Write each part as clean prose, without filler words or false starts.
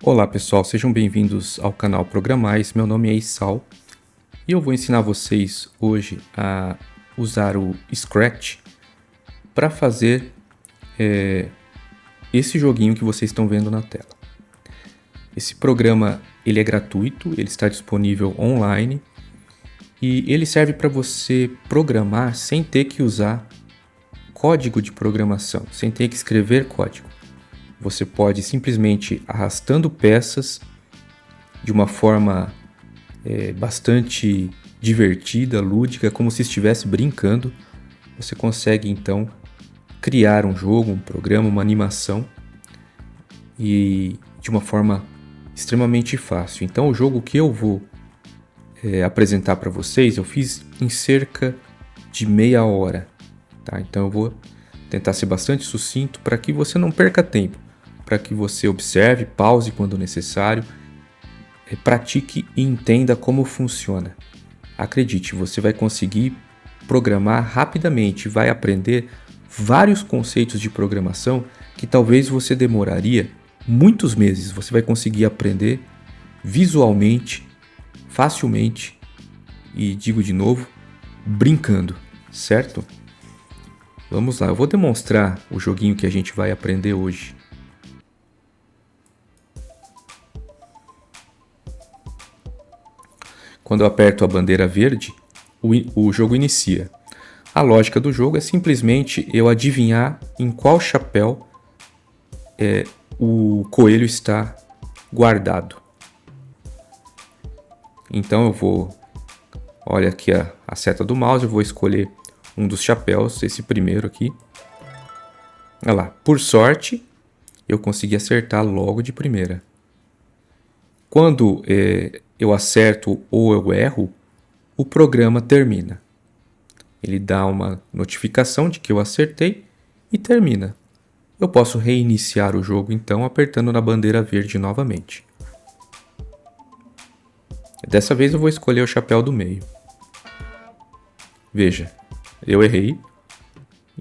Olá pessoal, sejam bem-vindos ao canal Programais. Meu nome é Isal e eu vou ensinar vocês hoje a usar o Scratch para fazer esse joguinho que vocês estão vendo na tela. Esse programa ele é gratuito, ele está disponível online e ele serve para você programar sem ter que usar código de programação, sem ter que escrever código. Você pode simplesmente arrastando peças de uma forma bastante divertida, lúdica, como se estivesse brincando. Você consegue então criar um jogo, um programa, uma animação e de uma forma extremamente fácil. Então o jogo que eu vou apresentar para vocês, eu fiz em cerca de meia hora. Tá? Então eu vou tentar ser bastante sucinto para que você não perca tempo, para que você observe, pause quando necessário, pratique e entenda como funciona. Acredite, você vai conseguir programar rapidamente, vai aprender vários conceitos de programação que talvez você demoraria muitos meses. Você vai conseguir aprender visualmente, facilmente e, digo de novo, brincando, certo? Vamos lá, eu vou demonstrar o joguinho que a gente vai aprender hoje. Quando eu aperto a bandeira verde, o jogo inicia. A lógica do jogo é simplesmente eu adivinhar em qual chapéu o coelho está guardado. Então eu vou, olha aqui a seta do mouse, eu vou escolher um dos chapéus, esse primeiro aqui. Olha lá, por sorte eu consegui acertar logo de primeira. Quando eu acerto ou eu erro, o programa termina. Ele dá uma notificação de que eu acertei e termina. Eu posso reiniciar o jogo então apertando na bandeira verde novamente. Dessa vez eu vou escolher o chapéu do meio. Veja, eu errei.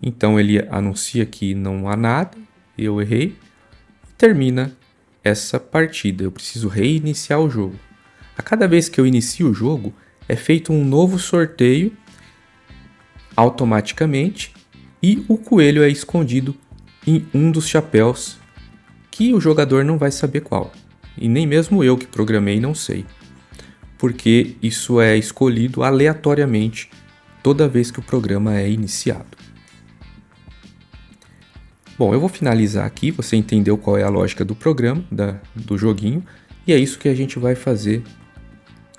Então ele anuncia que não há nada, eu errei e termina essa partida. Eu preciso reiniciar o jogo. A cada vez que eu inicio o jogo, é feito um novo sorteio automaticamente e o coelho é escondido em um dos chapéus que o jogador não vai saber qual. E nem mesmo eu que programei não sei, porque isso é escolhido aleatoriamente toda vez que o programa é iniciado. Bom, eu vou finalizar aqui, você entendeu qual é a lógica do programa, do joguinho, e é isso que a gente vai fazer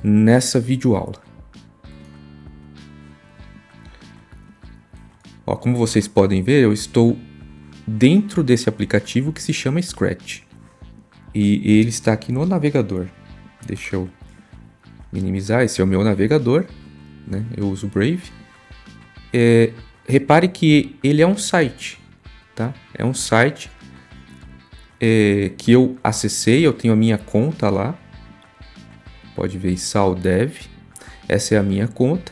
nessa videoaula. Ó, como vocês podem ver, eu estou dentro desse aplicativo que se chama Scratch. E ele está aqui no navegador. Deixa eu minimizar, esse é o meu navegador, né? Eu uso o Brave. Repare que ele é um site. Tá? É um site que eu acessei, eu tenho a minha conta lá. Pode ver SalDev. Essa é a minha conta.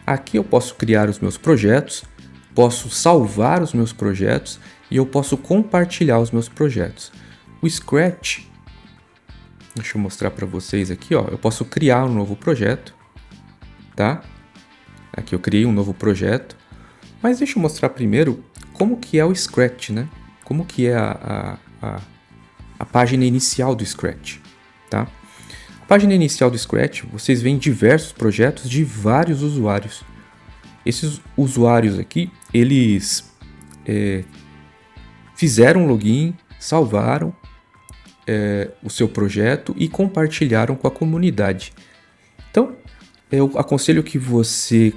Aqui eu posso criar os meus projetos, posso salvar os meus projetos e eu posso compartilhar os meus projetos. O Scratch, deixa eu mostrar para vocês aqui, ó. Eu posso criar um novo projeto, tá? Aqui eu criei um novo projeto, mas deixa eu mostrar primeiro como que é o Scratch, né? Como que é a página inicial do Scratch, tá? A página inicial do Scratch, vocês veem diversos projetos de vários usuários. Esses usuários aqui, eles fizeram um login, salvaram o seu projeto e compartilharam com a comunidade. Então, eu aconselho que você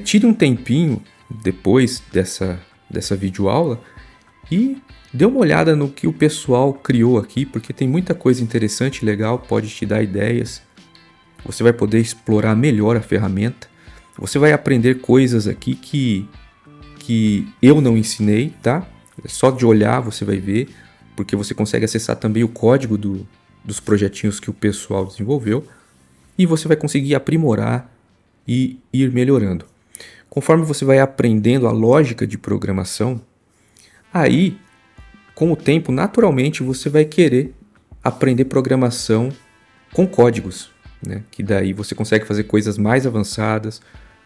tire um tempinho depois dessa videoaula e dê uma olhada no que o pessoal criou aqui, porque tem muita coisa interessante e legal, pode te dar ideias. Você vai poder explorar melhor a ferramenta. Você vai aprender coisas aqui que eu não ensinei, tá? Só de olhar você vai ver, porque você consegue acessar também o código dos projetinhos que o pessoal desenvolveu e você vai conseguir aprimorar e ir melhorando. Conforme você vai aprendendo a lógica de programação, aí, com o tempo, naturalmente, você vai querer aprender programação com códigos, né? Que daí você consegue fazer coisas mais avançadas,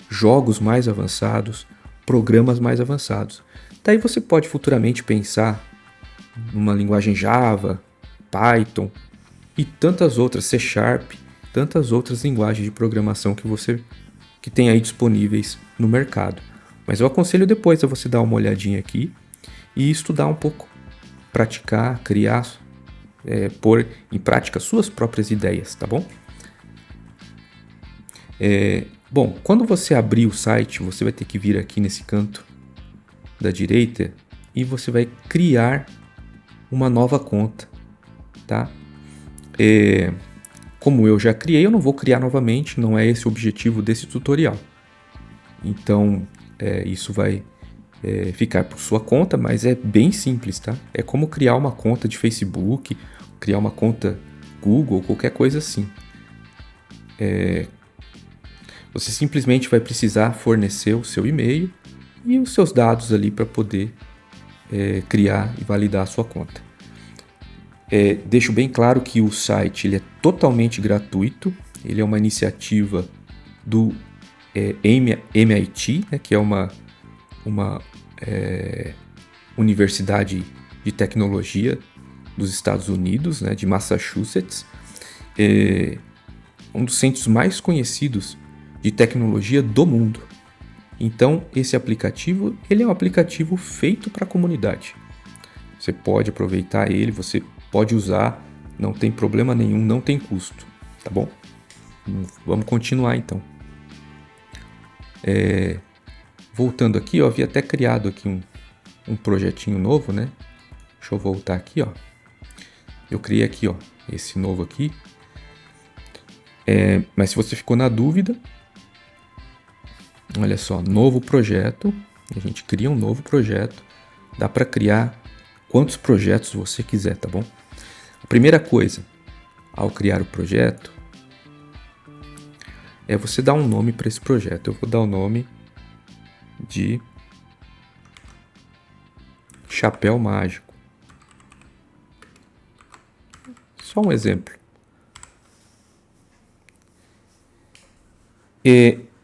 jogos mais avançados, programas mais avançados. Daí você pode futuramente pensar numa linguagem Java, Python e tantas outras, C Sharp, tantas outras linguagens de programação que tem aí disponíveis no mercado. Mas eu aconselho depois a você dar uma olhadinha aqui e estudar um pouco, praticar, criar, pôr em prática suas próprias ideias, tá bom? Bom, quando você abrir o site, você vai ter que vir aqui nesse canto da direita e você vai criar uma nova conta, tá? Como eu já criei, eu não vou criar novamente, não é esse o objetivo desse tutorial. Então, isso vai ficar por sua conta, mas é bem simples, tá? É como criar uma conta de Facebook, criar uma conta Google, qualquer coisa assim. Você simplesmente vai precisar fornecer o seu e-mail e os seus dados ali para poder criar e validar a sua conta. Deixo bem claro que o site ele é totalmente gratuito, ele é uma iniciativa do MIT, né, que é uma universidade de tecnologia dos Estados Unidos, né, de Massachusetts, um dos centros mais conhecidos de tecnologia do mundo. Então, esse aplicativo ele é um aplicativo feito para a comunidade. Você pode aproveitar ele, você pode usar, não tem problema nenhum, não tem custo, tá bom? Vamos continuar então. Voltando aqui, eu havia até criado aqui um projetinho novo, né? Deixa eu voltar aqui, ó. Eu criei aqui, ó, esse novo aqui. Mas se você ficou na dúvida, olha só, novo projeto. A gente cria um novo projeto. Dá para criar quantos projetos você quiser, tá bom? A primeira coisa, ao criar o projeto, é você dar um nome para esse projeto. Eu vou dar o nome de Chapéu Mágico. Só um exemplo.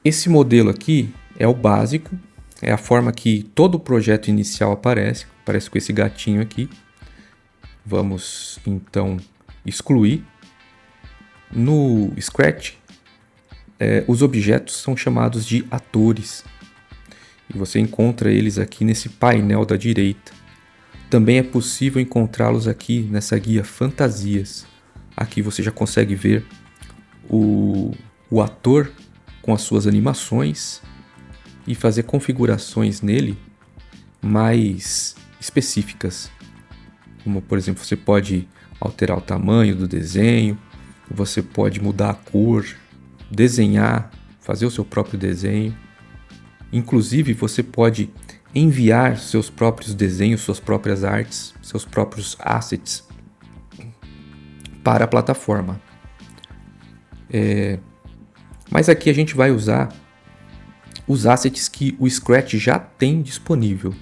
Esse modelo aqui é o básico, é a forma que todo o projeto inicial aparece com esse gatinho aqui. Vamos então excluir. No Scratch, os objetos são chamados de atores e você encontra eles aqui nesse painel da direita. Também é possível encontrá-los aqui nessa guia Fantasias. Aqui você já consegue ver o ator com as suas animações e fazer configurações nele mais específicas. Como, por exemplo, você pode alterar o tamanho do desenho, você pode mudar a cor, desenhar, fazer o seu próprio desenho. Inclusive, você pode enviar seus próprios desenhos, suas próprias artes, seus próprios assets para a plataforma. Mas aqui a gente vai usar os assets que o Scratch já tem disponível.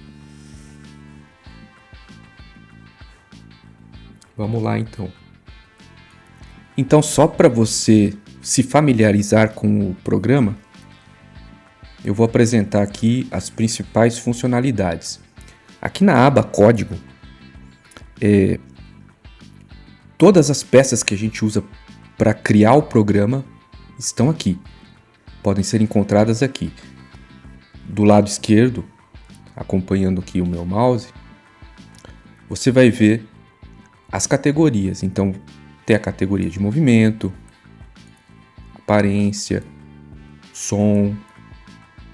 Vamos lá então. Então, só para você se familiarizar com o programa, eu vou apresentar aqui as principais funcionalidades. Aqui na aba Código, todas as peças que a gente usa para criar o programa estão aqui. Podem ser encontradas aqui. Do lado esquerdo, acompanhando aqui o meu mouse, você vai ver as categorias. Então, tem a categoria de movimento, aparência, som,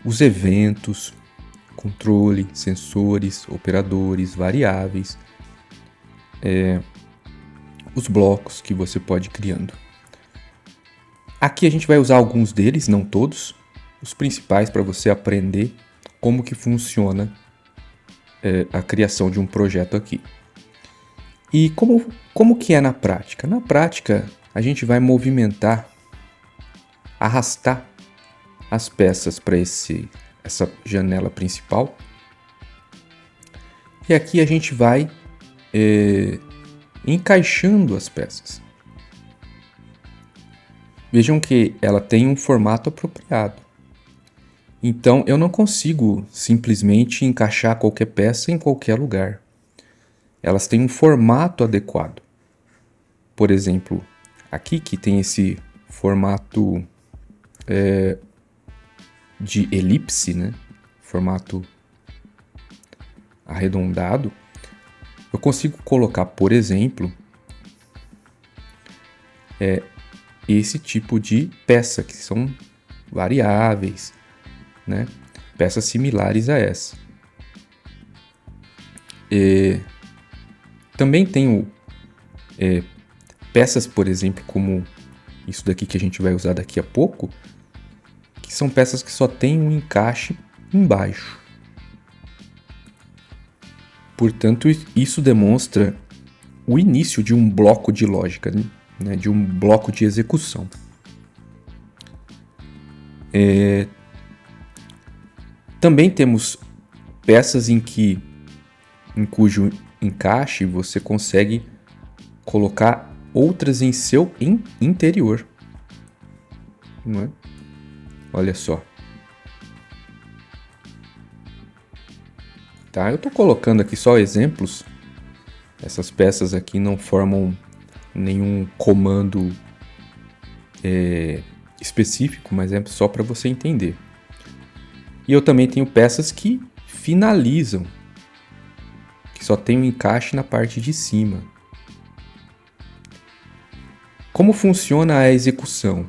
os eventos, controle, sensores, operadores, variáveis, os blocos que você pode ir criando. Aqui a gente vai usar alguns deles, não todos, os principais para você aprender como que funciona a criação de um projeto aqui. E como que é na prática? Na prática, a gente vai movimentar, arrastar as peças para essa janela principal. E aqui a gente vai encaixando as peças. Vejam que ela tem um formato apropriado. Então, eu não consigo simplesmente encaixar qualquer peça em qualquer lugar. Elas têm um formato adequado. Por exemplo, aqui que tem esse formato de elipse, né? Formato arredondado. Eu consigo colocar, por exemplo, esse tipo de peça, que são variáveis, né? Peças similares a essa. Também tenho peças, por exemplo, como isso daqui que a gente vai usar daqui a pouco, que são peças que só tem um encaixe embaixo. Portanto, isso demonstra o início de um bloco de lógica, né? De um bloco de execução. Também temos peças em cujo encaixe você consegue colocar outras em seu interior. Não é? Olha só. Tá, eu estou colocando aqui só exemplos. Essas peças aqui não formam nenhum comando específico, mas é só para você entender. E eu também tenho peças que finalizam, que só tem um encaixe na parte de cima. Como funciona a execução?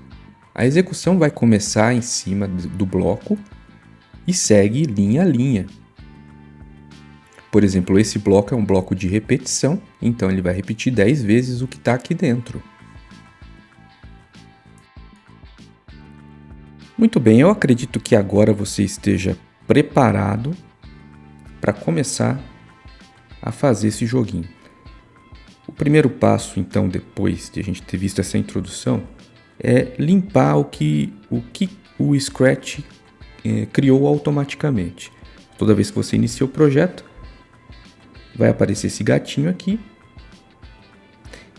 A execução vai começar em cima do bloco e segue linha a linha. Por exemplo, esse bloco é um bloco de repetição, então ele vai repetir 10 vezes o que está aqui dentro. Muito bem, eu acredito que agora você esteja preparado para começar a fazer esse joguinho. O primeiro passo, então, depois de a gente ter visto essa introdução, é limpar o que o Scratch criou automaticamente. Toda vez que você inicia o projeto, vai aparecer esse gatinho aqui.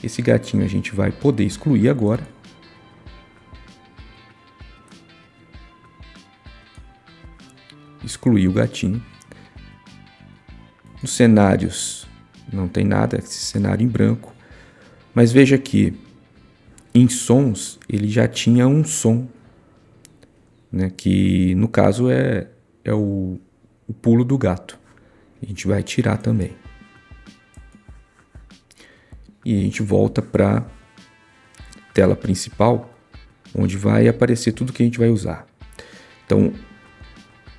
Esse gatinho a gente vai poder excluir agora. Excluir o gatinho. Nos cenários não tem nada, esse cenário em branco. Mas veja que em sons ele já tinha um som, né, que no caso é o pulo do gato. A gente vai tirar também. E a gente volta para a tela principal, onde vai aparecer tudo que a gente vai usar. Então,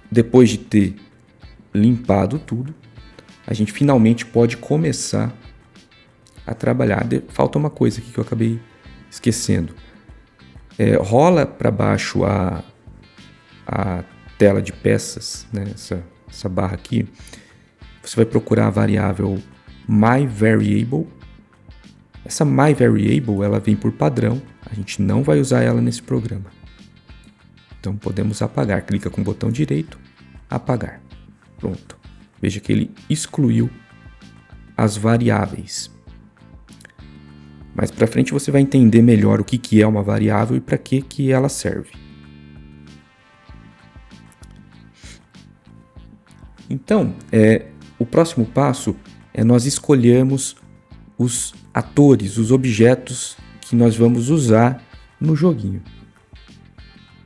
depois de ter limpado tudo, a gente finalmente pode começar a trabalhar. Falta uma coisa aqui que eu acabei esquecendo. Rola para baixo a tela de peças, né? Essa barra aqui. Você vai procurar a variável myVariable. Essa myVariable ela vem por padrão. A gente não vai usar ela nesse programa. Então podemos apagar. Clica com o botão direito, apagar. Pronto. Veja que ele excluiu as variáveis. Mais para frente você vai entender melhor o que é uma variável e para que ela serve. Então, o próximo passo é nós escolhermos os atores, os objetos que nós vamos usar no joguinho.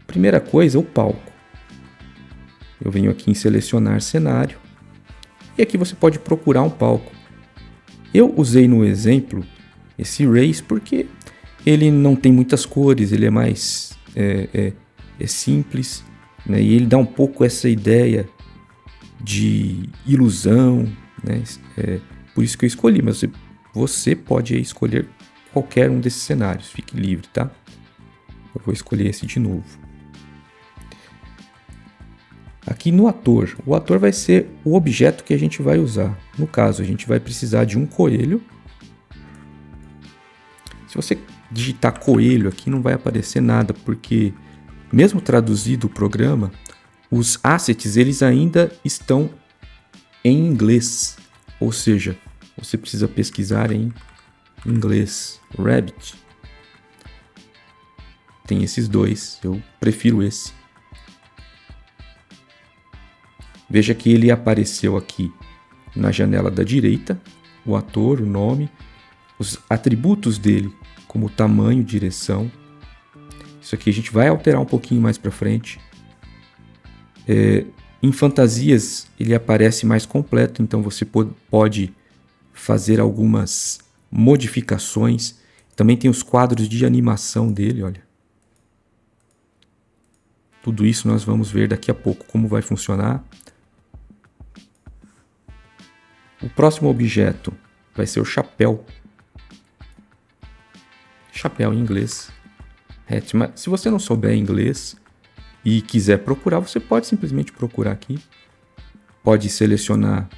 Primeira coisa, o palco. Eu venho aqui em selecionar cenário e aqui você pode procurar um palco. Eu usei no exemplo esse Race porque ele não tem muitas cores, ele é mais simples, né? E ele dá um pouco essa ideia de ilusão, né? Por isso que eu escolhi, mas você pode escolher qualquer um desses cenários, fique livre, tá? Eu vou escolher esse de novo. Aqui no ator, o ator vai ser o objeto que a gente vai usar. No caso, a gente vai precisar de um coelho. Se você digitar coelho aqui, não vai aparecer nada, porque mesmo traduzido o programa, os assets eles ainda estão em inglês. Ou seja, você precisa pesquisar em em inglês rabbit. Tem esses dois, eu prefiro esse. Veja que ele apareceu aqui na janela da direita, o ator, o nome, os atributos dele, como tamanho, direção. Isso aqui a gente vai alterar um pouquinho mais para frente. Em fantasias ele aparece mais completo, então você pode fazer algumas modificações. Também tem os quadros de animação dele, olha. Tudo isso nós vamos ver daqui a pouco como vai funcionar. O próximo objeto vai ser o chapéu. Chapéu em inglês. Mas se você não souber inglês e quiser procurar, você pode simplesmente procurar aqui. Pode selecionar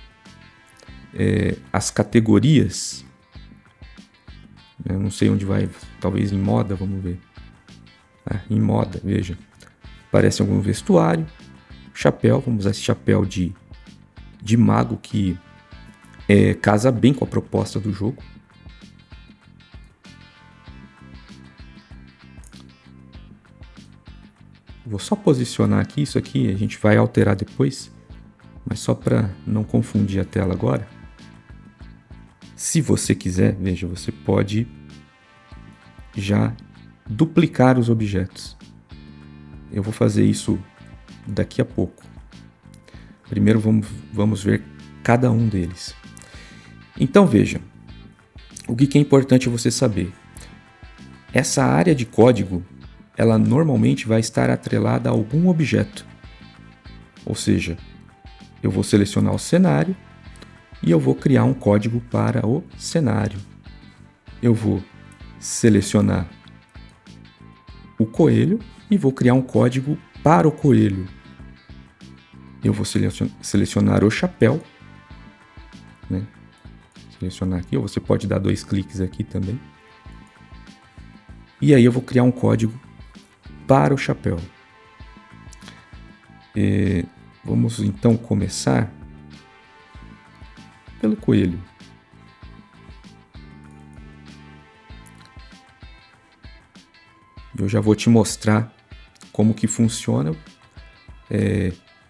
as categorias. Eu não sei onde vai, talvez em moda, vamos ver. Em moda, veja. Aparece algum vestuário. Chapéu, vamos usar esse chapéu de mago que casa bem com a proposta do jogo. Vou só posicionar aqui, isso aqui a gente vai alterar depois, mas só para não confundir a tela agora. Se você quiser, veja, você pode já duplicar os objetos. Eu vou fazer isso daqui a pouco. Primeiro vamos ver cada um deles. Então veja, o que é importante você saber. Essa área de código, ela normalmente vai estar atrelada a algum objeto. Ou seja, eu vou selecionar o cenário e eu vou criar um código para o cenário. Eu vou selecionar o coelho e vou criar um código para o coelho. Eu vou selecionar o chapéu, né? Selecionar aqui, ou você pode dar 2 cliques aqui também. E aí eu vou criar um código para o chapéu. Vamos então começar pelo coelho. Eu já vou te mostrar como que funciona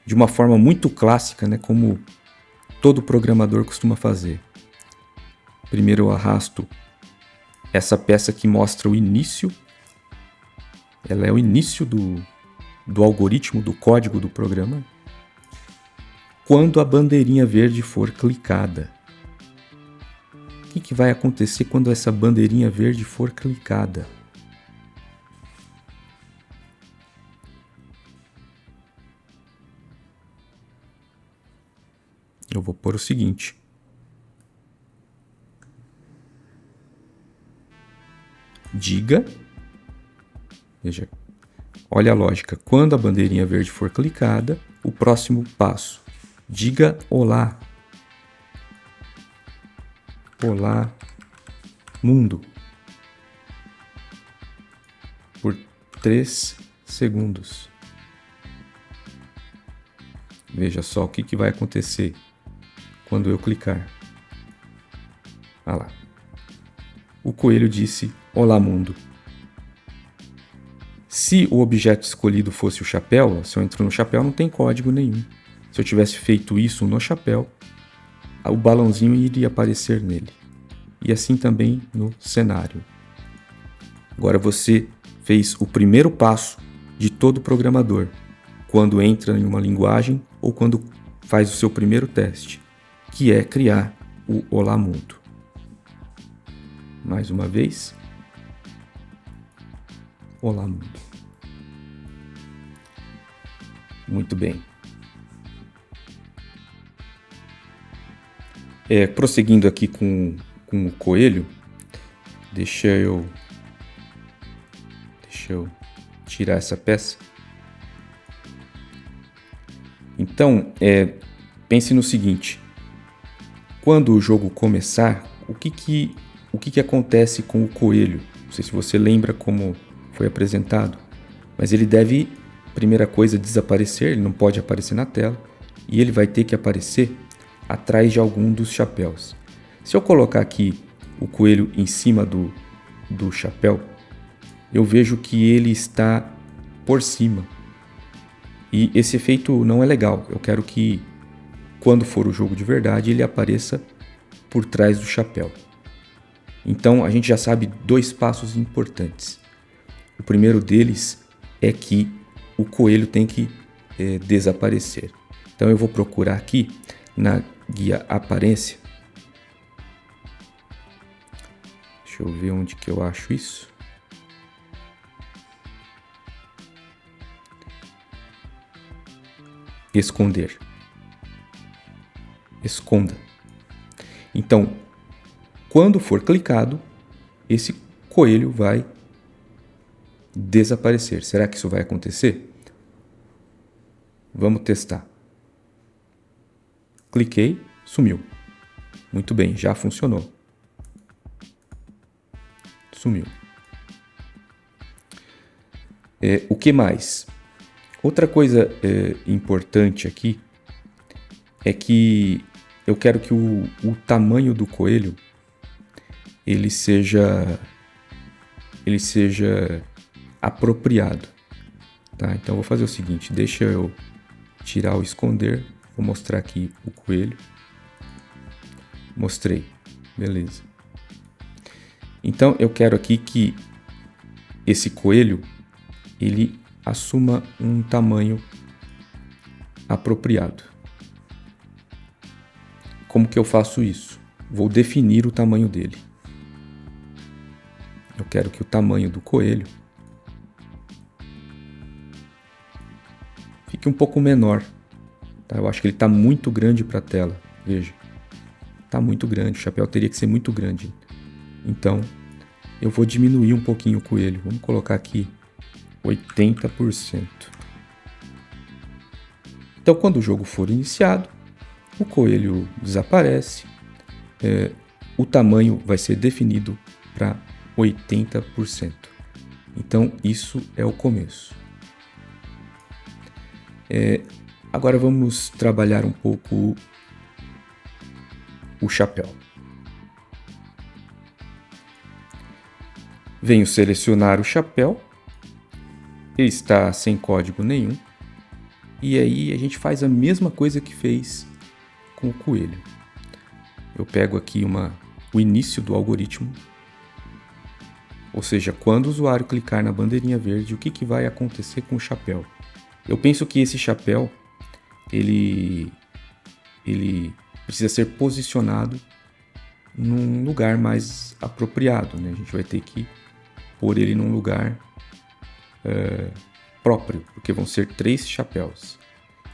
de uma forma muito clássica, né, como todo programador costuma fazer. Primeiro eu arrasto essa peça que mostra o início. Ela é o início do algoritmo, do código do programa. Quando a bandeirinha verde for clicada. O que vai acontecer quando essa bandeirinha verde for clicada? Eu vou pôr o seguinte. Diga, veja, olha a lógica, quando a bandeirinha verde for clicada, o próximo passo, diga olá. Olá, mundo. Por 3 segundos. Veja só o que vai acontecer quando eu clicar. Ah lá. O coelho disse olá, mundo. Se o objeto escolhido fosse o chapéu, se eu entro no chapéu não tem código nenhum. Se eu tivesse feito isso no chapéu, o balãozinho iria aparecer nele. E assim também no cenário. Agora você fez o primeiro passo de todo programador, quando entra em uma linguagem ou quando faz o seu primeiro teste, que é criar o Olá Mundo. Mais uma vez. Olá, mundo. Muito bem. Prosseguindo aqui com o coelho, deixa eu tirar essa peça. Então, pense no seguinte. Quando o jogo começar, o que acontece com o coelho? Não sei se você lembra como foi apresentado, mas ele deve, primeira coisa, desaparecer, ele não pode aparecer na tela, e ele vai ter que aparecer atrás de algum dos chapéus. Se eu colocar aqui o coelho em cima do chapéu, eu vejo que ele está por cima. E esse efeito não é legal. Eu quero que, quando for o jogo de verdade, ele apareça por trás do chapéu. Então a gente já sabe 2 passos importantes. O primeiro deles é que o coelho tem que desaparecer. Então eu vou procurar aqui na guia aparência. Deixa eu ver onde que eu acho isso. Esconder. Esconda. Então, quando for clicado, esse coelho vai desaparecer. Será que isso vai acontecer? Vamos testar. Cliquei, sumiu. Muito bem, já funcionou. Sumiu. O que mais? Outra coisa importante aqui é que eu quero que o tamanho do coelho ele seja apropriado, tá? Então eu vou fazer o seguinte, deixa eu tirar o esconder, vou mostrar aqui o coelho. Mostrei, beleza. Então eu quero aqui que esse coelho ele assuma um tamanho apropriado. Como que eu faço isso? Vou definir o tamanho dele. Eu quero que o tamanho do coelho fique um pouco menor. Tá? Eu acho que ele está muito grande para a tela. Veja, está muito grande. O chapéu teria que ser muito grande. Então, eu vou diminuir um pouquinho o coelho. Vamos colocar aqui 80%. Então, quando o jogo for iniciado, o coelho desaparece, o tamanho vai ser definido para 80%. Então, isso é o começo. Agora vamos trabalhar um pouco o chapéu. Venho selecionar o chapéu. Ele está sem código nenhum. E aí a gente faz a mesma coisa que fez com o coelho. Eu pego aqui o início do algoritmo. Ou seja, quando o usuário clicar na bandeirinha verde, o que vai acontecer com o chapéu? Eu penso que esse chapéu ele precisa ser posicionado num lugar mais apropriado, né? A gente vai ter que pôr ele num lugar próprio, porque vão ser 3 chapéus.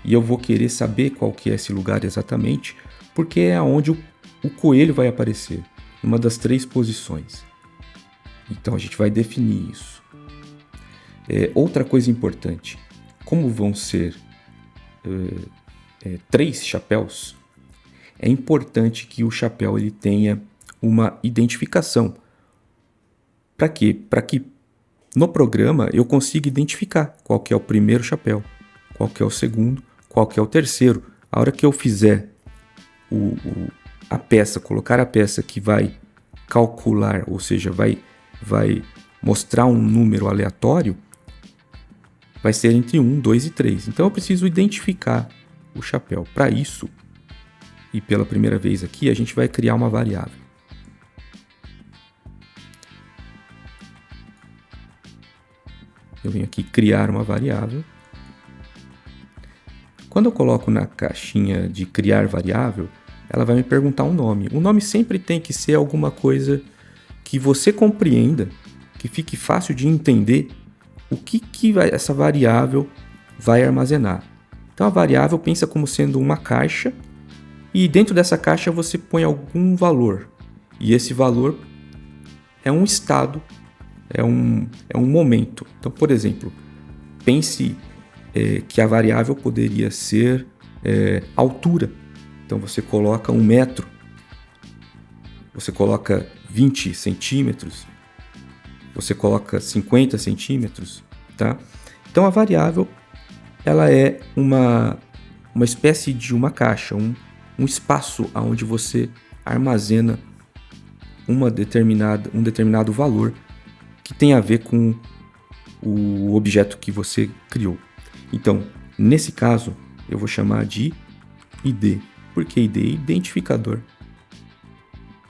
E eu vou querer saber qual que é esse lugar exatamente, porque é onde o coelho vai aparecer, numa das 3 posições. Então a gente vai definir isso. Outra coisa importante, como vão ser 3 chapéus, é importante que o chapéu ele tenha uma identificação. Para quê? Para que no programa eu consiga identificar qual que é o primeiro chapéu, qual que é o segundo, qual que é o terceiro. A hora que eu fizer a peça, colocar a peça que vai calcular, ou seja, vai mostrar um número aleatório, vai ser entre 1, 2 e 3. Então eu preciso identificar o chapéu. Para isso, e pela primeira vez aqui, a gente vai criar uma variável. Eu venho aqui criar uma variável. Quando eu coloco na caixinha de criar variável, ela vai me perguntar um nome. O nome sempre tem que ser alguma coisa que você compreenda, que fique fácil de entender o que essa variável vai armazenar. Então a variável pensa como sendo uma caixa e dentro dessa caixa você põe algum valor. E esse valor é um estado, é um momento. Então, por exemplo, pense que a variável poderia ser altura. Então você coloca 1 metro, você coloca 20 centímetros, você coloca 50 centímetros, tá? Então a variável ela é uma espécie de uma caixa, um espaço onde você armazena um determinado valor que tem a ver com o objeto que você criou. Então, nesse caso, eu vou chamar de ID. Por que ID? Identificador.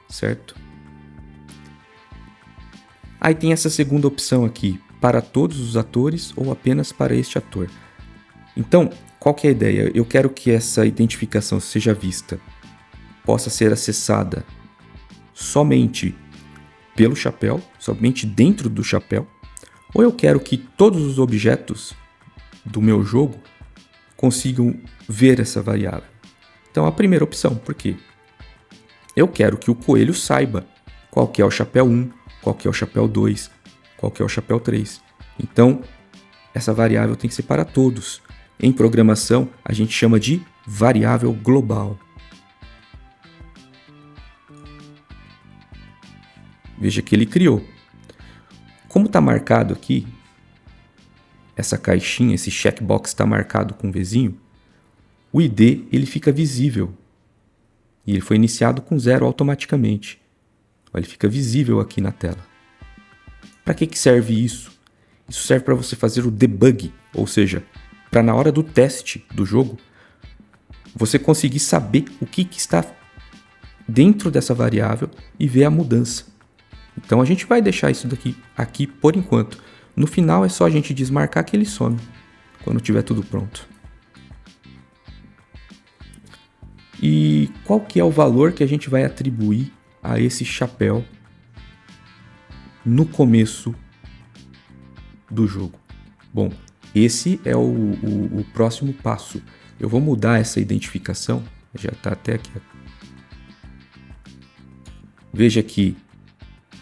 Certo? Aí tem essa segunda opção aqui, para todos os atores ou apenas para este ator. Então, qual que é a ideia? Eu quero que essa identificação seja vista, possa ser acessada somente pelo chapéu, somente dentro do chapéu, ou eu quero que todos os objetos do meu jogo consigam ver essa variável. Então, a primeira opção, por quê? Eu quero que o coelho saiba qual que é o chapéu 1, qual que é o chapéu 2, qual que é o chapéu 3. Então, essa variável tem que ser para todos. Em programação, a gente chama de variável global. Veja que ele criou. Como está marcado aqui, essa caixinha, esse checkbox está marcado com um Vzinho, o ID ele fica visível. E ele foi iniciado com 0 automaticamente. Ele fica visível aqui na tela. Para que serve isso? Isso serve para você fazer o debug, ou seja, para na hora do teste do jogo, você conseguir saber o que está dentro dessa variável e ver a mudança. Então a gente vai deixar isso aqui por enquanto. No final é só a gente desmarcar que ele some, quando tiver tudo pronto. E qual que é o valor que a gente vai atribuir a esse chapéu no começo do jogo? Bom, esse é o próximo passo. Eu vou mudar essa identificação, já está até aqui. Veja que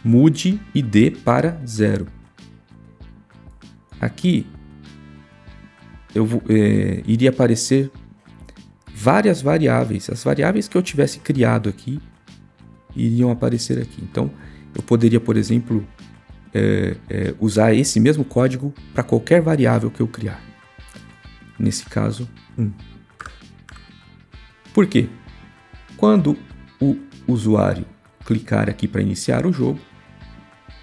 mude ID para 0. Aqui iria aparecer várias variáveis. As variáveis que eu tivesse criado aqui iriam aparecer aqui. Então, eu poderia, por exemplo, usar esse mesmo código para qualquer variável que eu criar. Nesse caso, 1. Por quê? Quando o usuário clicar aqui para iniciar o jogo,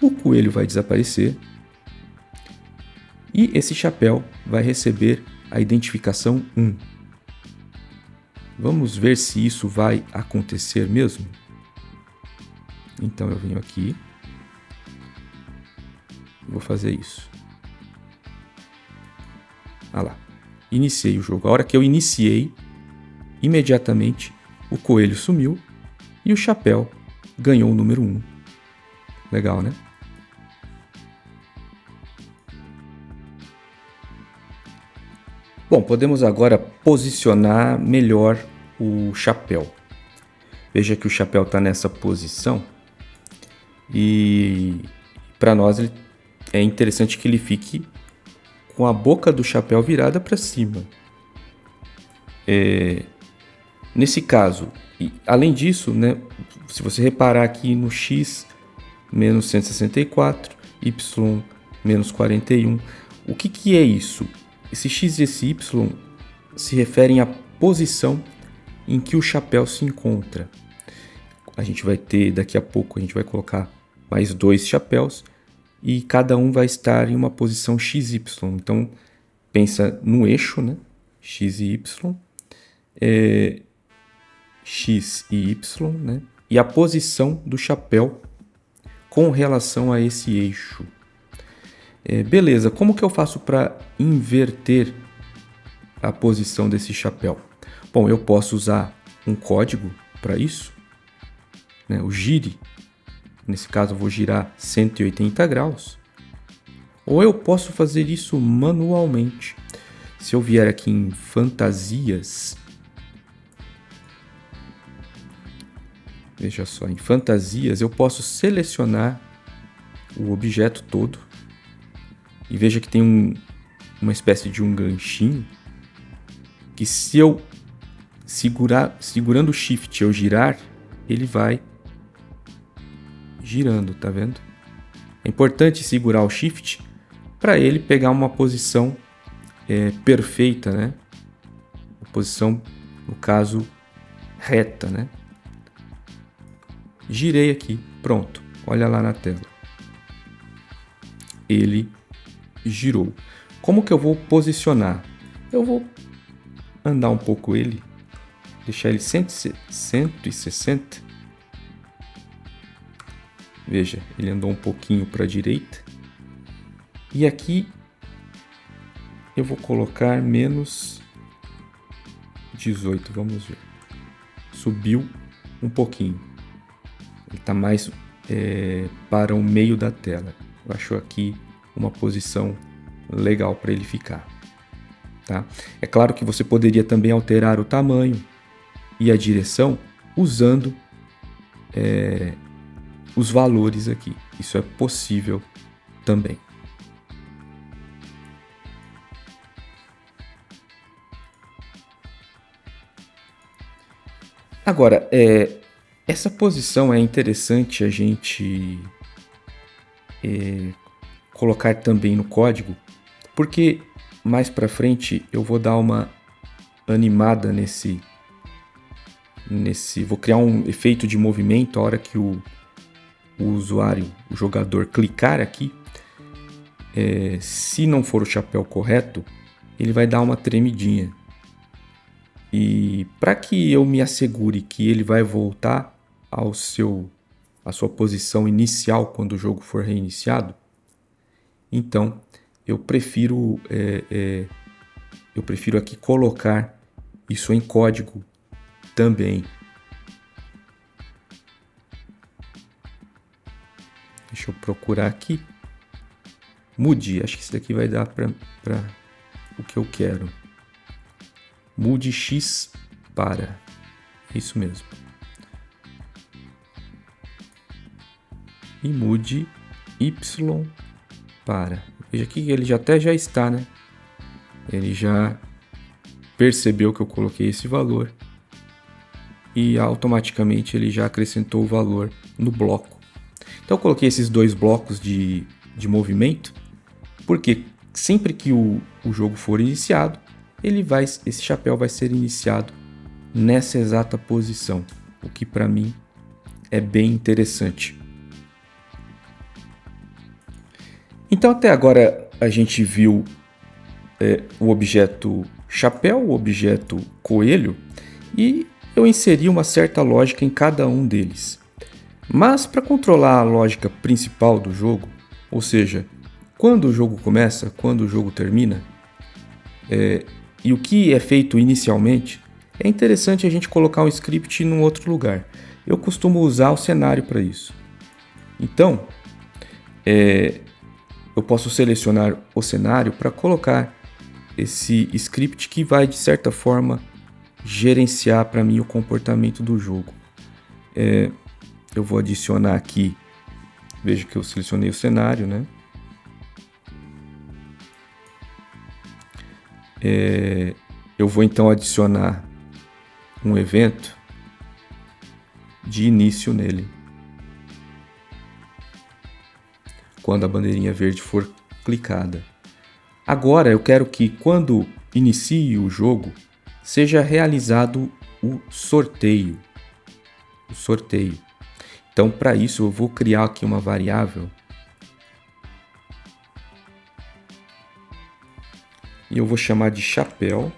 o coelho vai desaparecer e esse chapéu vai receber a identificação 1. Vamos ver se isso vai acontecer mesmo? Então eu venho aqui, vou fazer isso. Ah lá, iniciei o jogo. A hora que eu iniciei, imediatamente o coelho sumiu e o chapéu ganhou o número 1. Legal, né? Bom, podemos agora posicionar melhor o chapéu. Veja que o chapéu está nessa posição e para nós é interessante que ele fique com a boca do chapéu virada para cima. Nesse caso, além disso, né, se você reparar aqui no x menos 164, y menos 41, o que é isso? Esse x e esse y se referem à posição em que o chapéu se encontra. A gente vai ter, daqui a pouco, a gente vai colocar mais 2 chapéus e cada um vai estar em uma posição x, y. Então, pensa no eixo, né? X e y, x e y, né? E a posição do chapéu com relação a esse eixo. Beleza, como que eu faço para inverter a posição desse chapéu? Bom, eu posso usar um código para isso, né? O gire, nesse caso eu vou girar 180 graus, ou eu posso fazer isso manualmente. Se eu vier aqui em fantasias, veja só, em fantasias eu posso selecionar o objeto todo e veja que tem uma espécie de um ganchinho que se eu segurando o Shift eu girar, ele vai girando, tá vendo? É importante segurar o Shift para ele pegar uma posição perfeita, né? Uma posição, no caso, reta, né? Girei aqui. Pronto, olha lá na tela. Ele girou. Como que eu vou posicionar? Eu vou andar um pouco ele, deixar ele 160. Veja, ele andou um pouquinho para a direita. E aqui eu vou colocar menos 18, vamos ver. Subiu um pouquinho. Ele está mais para o meio da tela. Eu acho aqui uma posição legal para ele ficar. Tá? É claro que você poderia também alterar o tamanho e a direção usando os valores aqui. Isso é possível também. Agora, essa posição é interessante a gente colocar também no código, porque mais para frente eu vou dar uma animada vou criar um efeito de movimento a hora que o usuário, o jogador clicar aqui. Se não for o chapéu correto, ele vai dar uma tremidinha. E para que eu me assegure que ele vai voltar à sua posição inicial quando o jogo for reiniciado, então eu prefiro aqui colocar isso em código também. Deixa eu procurar aqui. Mude, acho que isso daqui vai dar para o que eu quero. Mude X para. Isso mesmo. E mude Y para. Veja aqui que ele já está, né? Ele já percebeu que eu coloquei esse valor e automaticamente ele já acrescentou o valor no bloco. Então eu coloquei esses dois blocos de movimento, porque sempre que o jogo for iniciado, esse chapéu vai ser iniciado nessa exata posição, o que para mim é bem interessante. Então até agora a gente viu o objeto chapéu, o objeto coelho, e eu inseri uma certa lógica em cada um deles. Mas para controlar a lógica principal do jogo, ou seja, quando o jogo começa, quando o jogo termina, e o que é feito inicialmente, é interessante a gente colocar um script em outro lugar. Eu costumo usar o cenário para isso. Então, eu posso selecionar o cenário para colocar esse script que vai, de certa forma, gerenciar para mim o comportamento do jogo. Eu vou adicionar aqui, veja que eu selecionei o cenário, né? Eu vou então adicionar um evento de início nele. Quando a bandeirinha verde for clicada. Agora eu quero que quando inicie o jogo, seja realizado o sorteio. Então para isso eu vou criar aqui uma variável. E eu vou chamar de chapéu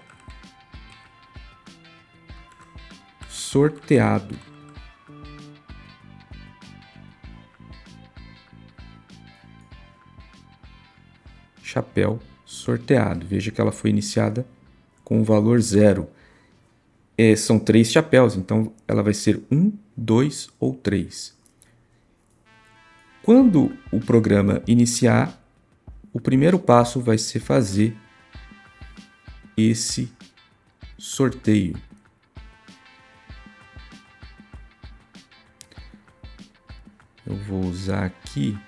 sorteado. Chapéu sorteado. Veja que ela foi iniciada com o valor 0. São 3 chapéus, então ela vai ser 1, 2 ou 3. Quando o programa iniciar, o primeiro passo vai ser fazer esse sorteio. Eu vou usar aqui.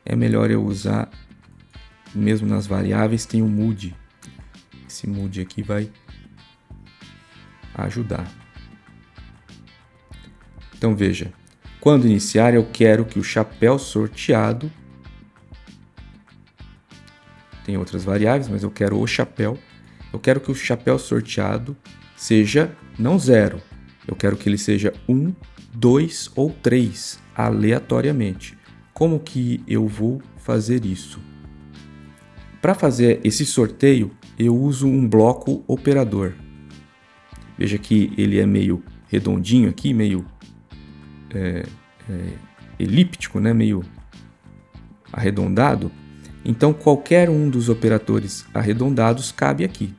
É melhor eu usar, mesmo nas variáveis, tem o mude. Esse mude aqui vai ajudar. Então veja, quando iniciar eu quero que o chapéu sorteado, tem outras variáveis, mas eu quero o chapéu. Eu quero que o chapéu sorteado seja não 0, Eu quero que ele seja 1, 2 ou 3, aleatoriamente. Como que eu vou fazer isso? Para fazer esse sorteio, eu uso um bloco operador. Veja que ele é meio redondinho aqui, meio elíptico, né? Meio arredondado. Então, qualquer um dos operadores arredondados cabe aqui.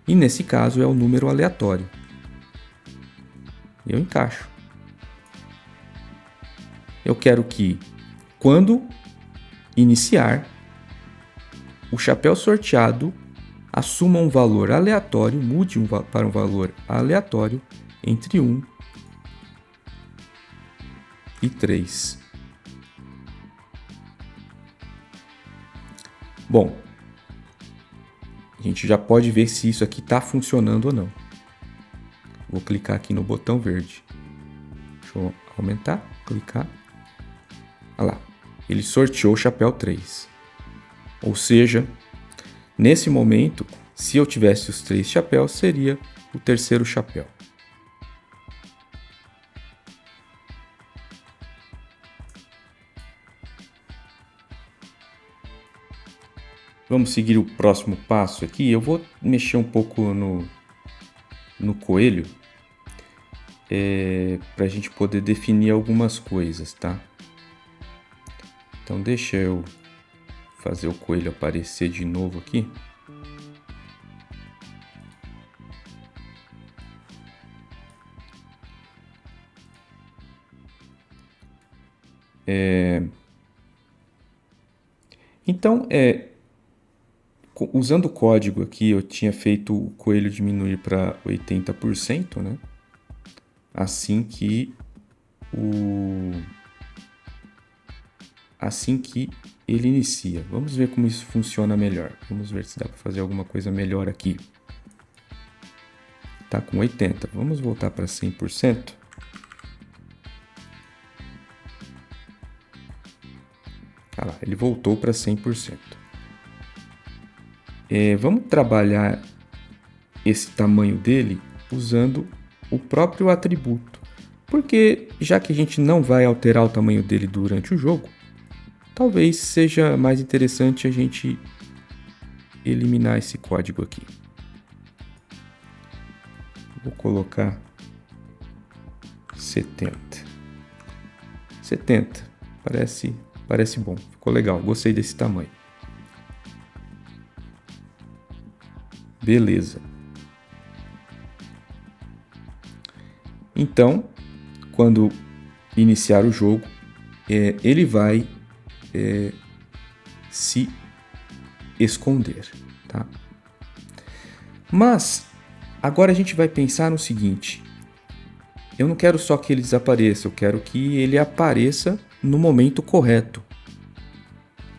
E nesse caso é o número aleatório. Eu encaixo. Eu quero que, quando iniciar, o chapéu sorteado assuma um valor aleatório, mude para um valor aleatório entre 1 e 3. Bom, a gente já pode ver se isso aqui está funcionando ou não. Vou clicar aqui no botão verde. Deixa eu aumentar, clicar. Olha lá, ele sorteou o chapéu 3. Ou seja, nesse momento, se eu tivesse os 3 chapéus, seria o terceiro chapéu. Vamos seguir o próximo passo aqui. Eu vou mexer um pouco no coelho para a gente poder definir algumas coisas, tá? Então deixa eu fazer o coelho aparecer de novo aqui. Então, usando o código aqui, eu tinha feito o coelho diminuir para 80%, né? Assim que ele inicia. Vamos ver como isso funciona melhor. Vamos ver se dá para fazer alguma coisa melhor aqui. Tá com 80%. Vamos voltar para 100%. Olha lá, ele voltou para 100%. Vamos trabalhar esse tamanho dele usando o próprio atributo. Porque já que a gente não vai alterar o tamanho dele durante o jogo, talvez seja mais interessante a gente eliminar esse código aqui. Vou colocar 70. 70. Parece bom. Ficou legal. Gostei desse tamanho. Beleza. Então, quando iniciar o jogo, ele vai se esconder, tá? Mas agora a gente vai pensar no seguinte: eu não quero só que ele desapareça, eu quero que ele apareça no momento correto,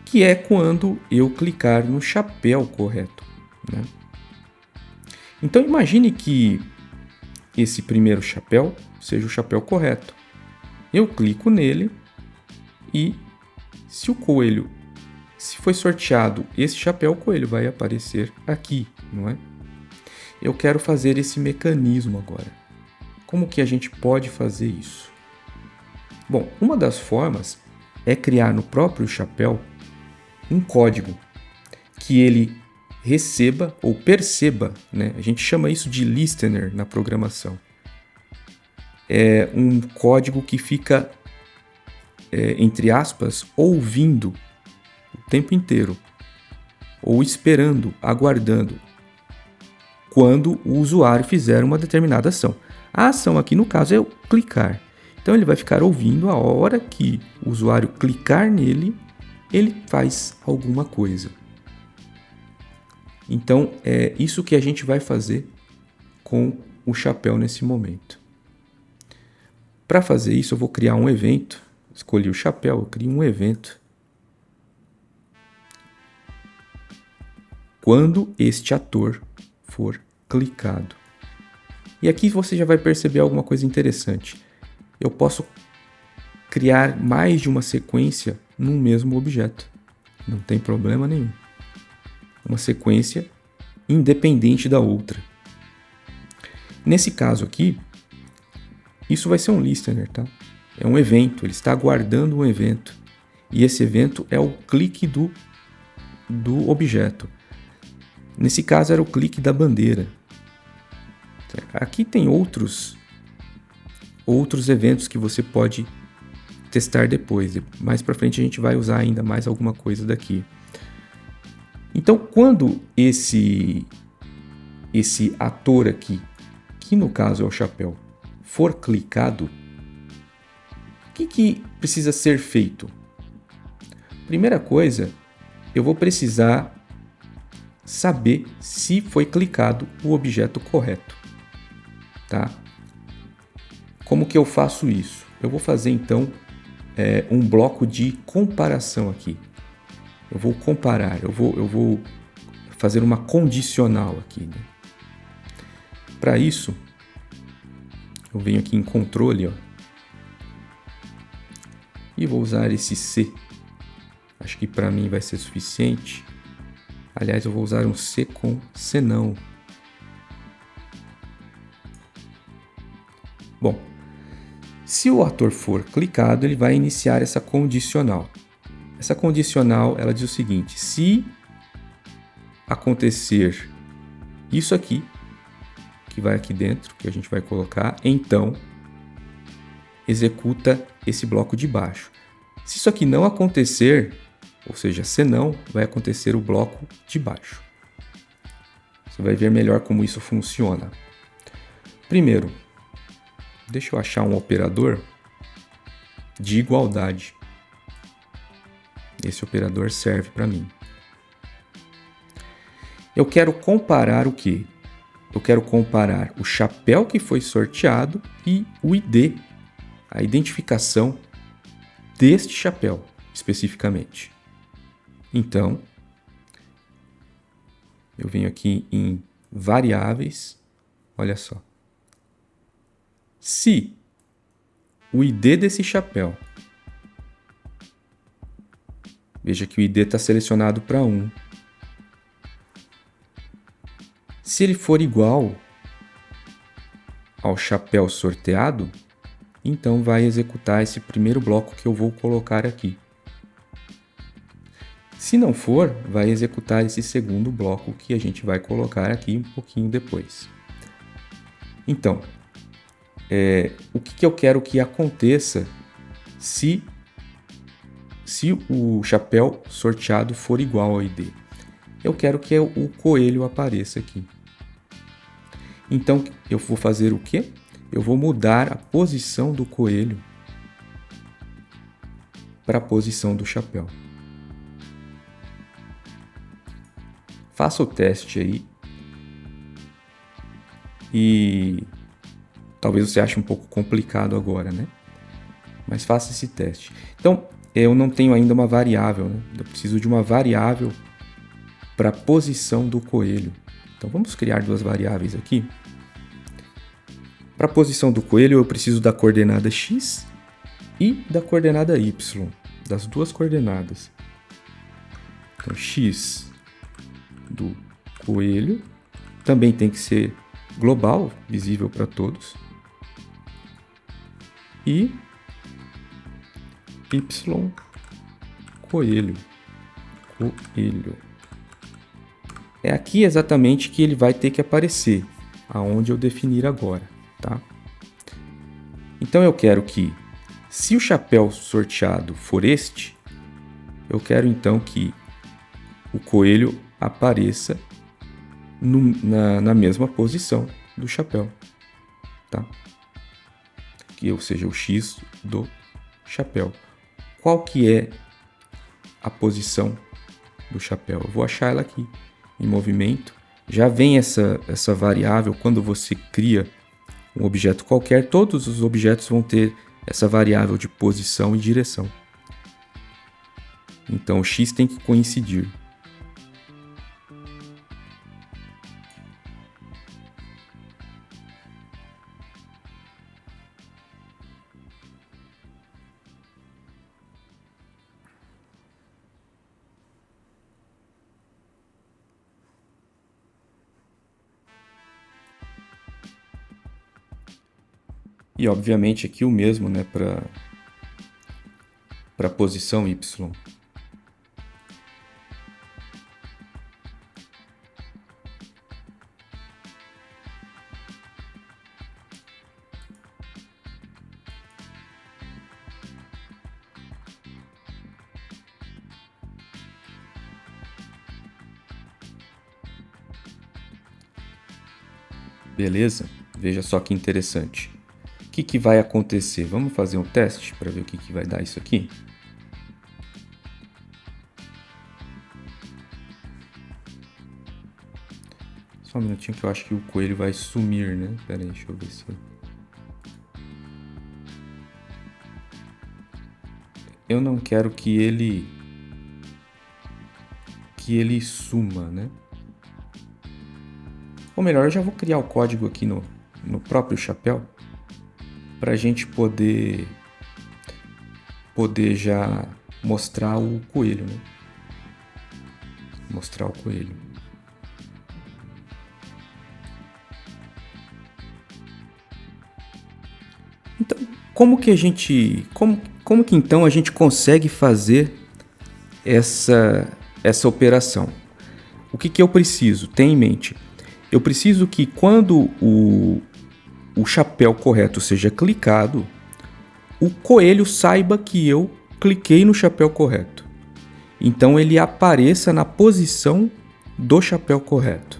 que é quando eu clicar no chapéu correto, né? Então imagine que esse primeiro chapéu seja o chapéu correto. Eu clico nele e se foi sorteado esse chapéu, o coelho vai aparecer aqui, não é? Eu quero fazer esse mecanismo agora. Como que a gente pode fazer isso? Bom, uma das formas é criar no próprio chapéu um código que ele receba ou perceba, né? A gente chama isso de listener na programação. É um código que fica, entre aspas, ouvindo o tempo inteiro, ou esperando, aguardando, quando o usuário fizer uma determinada ação. A ação aqui, no caso, é o clicar. Então ele vai ficar ouvindo a hora que o usuário clicar nele, ele faz alguma coisa. Então é isso que a gente vai fazer com o chapéu nesse momento. Para fazer isso, eu vou criar um evento. Escolhi o chapéu, eu crio um evento. Quando este ator for clicado. E aqui você já vai perceber alguma coisa interessante. Eu posso criar mais de uma sequência num mesmo objeto. Não tem problema nenhum. Uma sequência independente da outra. Nesse caso aqui, Isso vai ser um listener, tá? É um evento, ele está aguardando um evento. E esse evento é o clique do objeto. Nesse caso era o clique da bandeira. Aqui tem outros eventos que você pode testar depois. Mais para frente a gente vai usar ainda mais alguma coisa daqui. Então, quando esse ator aqui, que no caso é o chapéu, for clicado, o que precisa ser feito? Primeira coisa, eu vou precisar saber se foi clicado o objeto correto, tá? Como que eu faço isso? Eu vou fazer então um bloco de comparação aqui. Eu vou comparar, eu vou fazer uma condicional aqui, né? Para isso, eu venho aqui em controle, ó, e vou usar esse C. Acho que para mim vai ser suficiente. Aliás, eu vou usar um C com senão. Bom, se o ator for clicado, ele vai iniciar essa condicional. Essa condicional, ela diz o seguinte: se acontecer isso aqui, que vai aqui dentro, que a gente vai colocar, então executa esse bloco de baixo. Se isso aqui não acontecer, ou seja, senão, vai acontecer o bloco de baixo. Você vai ver melhor como isso funciona. Primeiro, deixa eu achar um operador de igualdade. Esse operador serve para mim. Eu quero comparar o quê? Eu quero comparar o chapéu que foi sorteado e o ID, a identificação deste chapéu, especificamente. Então, eu venho aqui em variáveis, olha só. Se o ID desse chapéu, veja que o ID está selecionado para 1. Se ele for igual ao chapéu sorteado, então vai executar esse primeiro bloco que eu vou colocar aqui. Se não for, vai executar esse segundo bloco que a gente vai colocar aqui um pouquinho depois. Então, o que eu quero que aconteça se o chapéu sorteado for igual ao ID? Eu quero que o coelho apareça aqui. Então, eu vou fazer o quê? Eu vou mudar a posição do coelho para a posição do chapéu. Faça o teste aí. E talvez você ache um pouco complicado agora, né? Mas faça esse teste. Então, eu não tenho ainda uma variável, né? Eu preciso de uma variável para a posição do coelho. Então, vamos criar duas variáveis aqui. Para a posição do coelho, eu preciso da coordenada x e da coordenada y, das duas coordenadas. Então, x do coelho também tem que ser global, visível para todos. E y coelho. É aqui exatamente que ele vai ter que aparecer, aonde eu definir agora, tá? Então eu quero que, se o chapéu sorteado for este, eu quero então que o coelho apareça na mesma posição do chapéu, tá? Ou seja, o X do chapéu. Qual que é a posição do chapéu? Eu vou achar ela aqui, em movimento. Já vem essa variável quando você cria um objeto qualquer. Todos os objetos vão ter essa variável de posição e direção. Então o X tem que coincidir. E obviamente aqui o mesmo, né, para a posição Y. Beleza? Veja só que interessante. O que vai acontecer? Vamos fazer um teste para ver o que vai dar isso aqui? Só um minutinho que eu acho que o coelho vai sumir, né? Pera aí, deixa eu ver se... Eu não quero que ele suma, né? Ou melhor, eu já vou criar o código aqui no próprio chapéu para a gente poder já mostrar o coelho, né? Mostrar o coelho. Então, como que então a gente consegue fazer essa operação? O que eu preciso? Tenha em mente. Eu preciso que quando o chapéu correto seja clicado, o coelho saiba que eu cliquei no chapéu correto. Então ele apareça na posição do chapéu correto.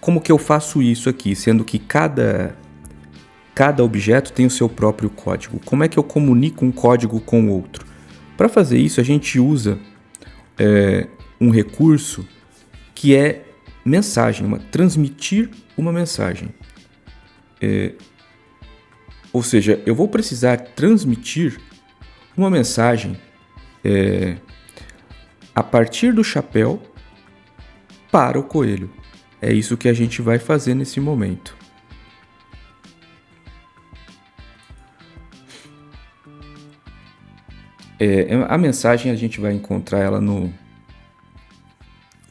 Como que eu faço isso aqui? Sendo que cada objeto tem o seu próprio código. Como é que eu comunico um código com o outro? Para fazer isso, a gente usa um recurso que é mensagem, transmitir uma mensagem. Ou seja, eu vou precisar transmitir uma mensagem a partir do chapéu para o coelho. É isso que a gente vai fazer nesse momento. A mensagem a gente vai encontrar ela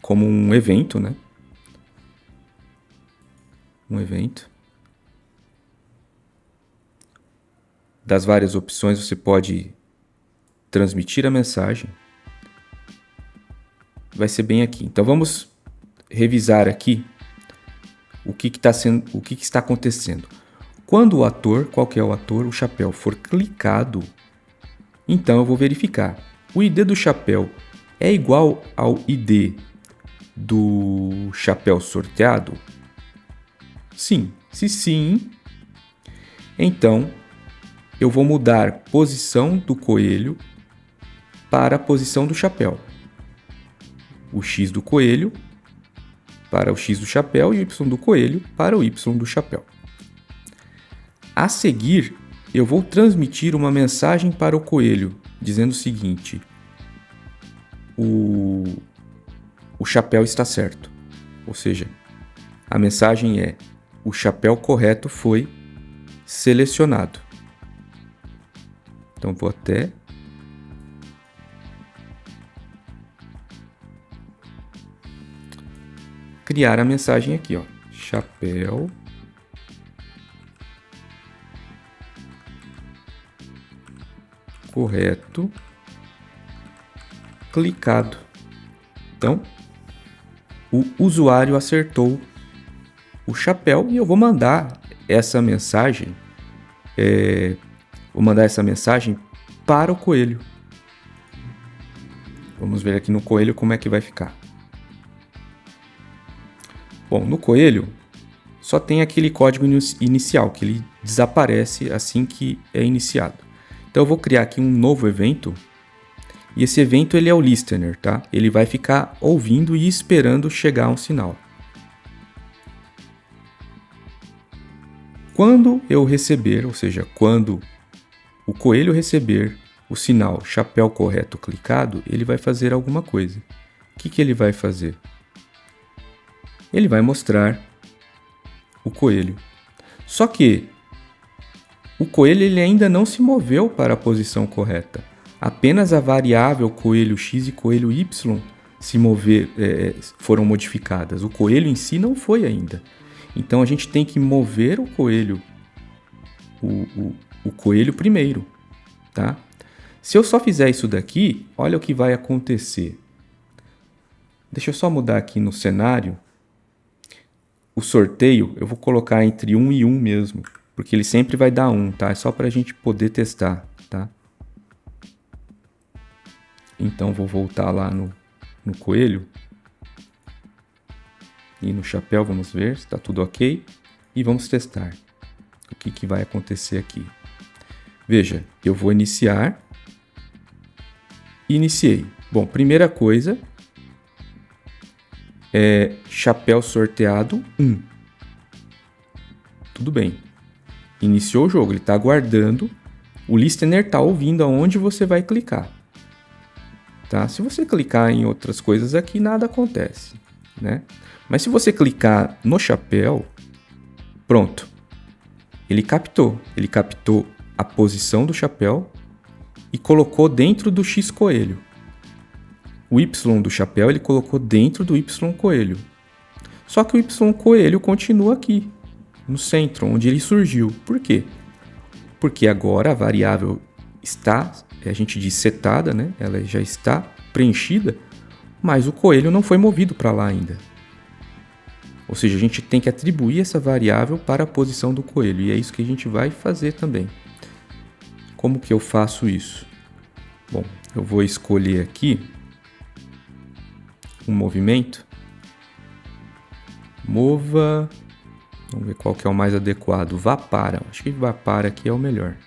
como um evento, né? Um evento. Das várias opções você pode transmitir a mensagem. Vai ser bem aqui. Então vamos revisar aqui o que está acontecendo. Quando o ator, qual que é o ator, o chapéu for clicado, então eu vou verificar. O ID do chapéu é igual ao ID do chapéu sorteado? Sim. Se sim, então eu vou mudar a posição do coelho para a posição do chapéu. O X do coelho para o X do chapéu e o Y do coelho para o Y do chapéu. A seguir, eu vou transmitir uma mensagem para o coelho, dizendo o seguinte: o chapéu está certo. Ou seja, a mensagem é: o chapéu correto foi selecionado. Então vou até criar a mensagem aqui, ó. Chapéu correto clicado. Então, o usuário acertou o chapéu e eu vou mandar essa mensagem. Vou mandar essa mensagem para o coelho. Vamos ver aqui no coelho como é que vai ficar. Bom, no coelho só tem aquele código inicial, que ele desaparece assim que é iniciado. Então eu vou criar aqui um novo evento, e esse evento ele é o listener, tá? Ele vai ficar ouvindo e esperando chegar um sinal. Quando eu receber, ou seja, quando o coelho receber o sinal chapéu correto clicado, ele vai fazer alguma coisa. O que ele vai fazer? Ele vai mostrar o coelho. Só que o coelho ele ainda não se moveu para a posição correta. Apenas a variável coelho X e coelho Y foram modificadas. O coelho em si não foi ainda. Então a gente tem que mover o coelho o coelho primeiro, tá? Se eu só fizer isso daqui, olha o que vai acontecer. Deixa eu só mudar aqui no cenário. O sorteio eu vou colocar entre 1 e 1 mesmo, porque ele sempre vai dar 1, tá? É só para a gente poder testar, tá? Então vou voltar lá no coelho e no chapéu, vamos ver se está tudo ok. E vamos testar o que vai acontecer aqui. Veja, eu vou iniciar. Iniciei. Bom, primeira coisa é chapéu sorteado 1. Tudo bem. Iniciou o jogo, ele está aguardando. O listener está ouvindo aonde você vai clicar. Tá? Se você clicar em outras coisas aqui, nada acontece, né? Mas se você clicar no chapéu, pronto. Ele captou a posição do chapéu e colocou dentro do X coelho. O Y do chapéu ele colocou dentro do Y coelho. Só que o Y coelho continua aqui, no centro, onde ele surgiu. Por quê? Porque agora a variável está, a gente diz setada, né? Ela já está preenchida, mas o coelho não foi movido para lá ainda. Ou seja, a gente tem que atribuir essa variável para a posição do coelho, e é isso que a gente vai fazer também. Como que eu faço isso? Bom, eu vou escolher aqui um movimento. Mova... Vamos ver qual que é o mais adequado. Vá para. Acho que vá para aqui é o melhor.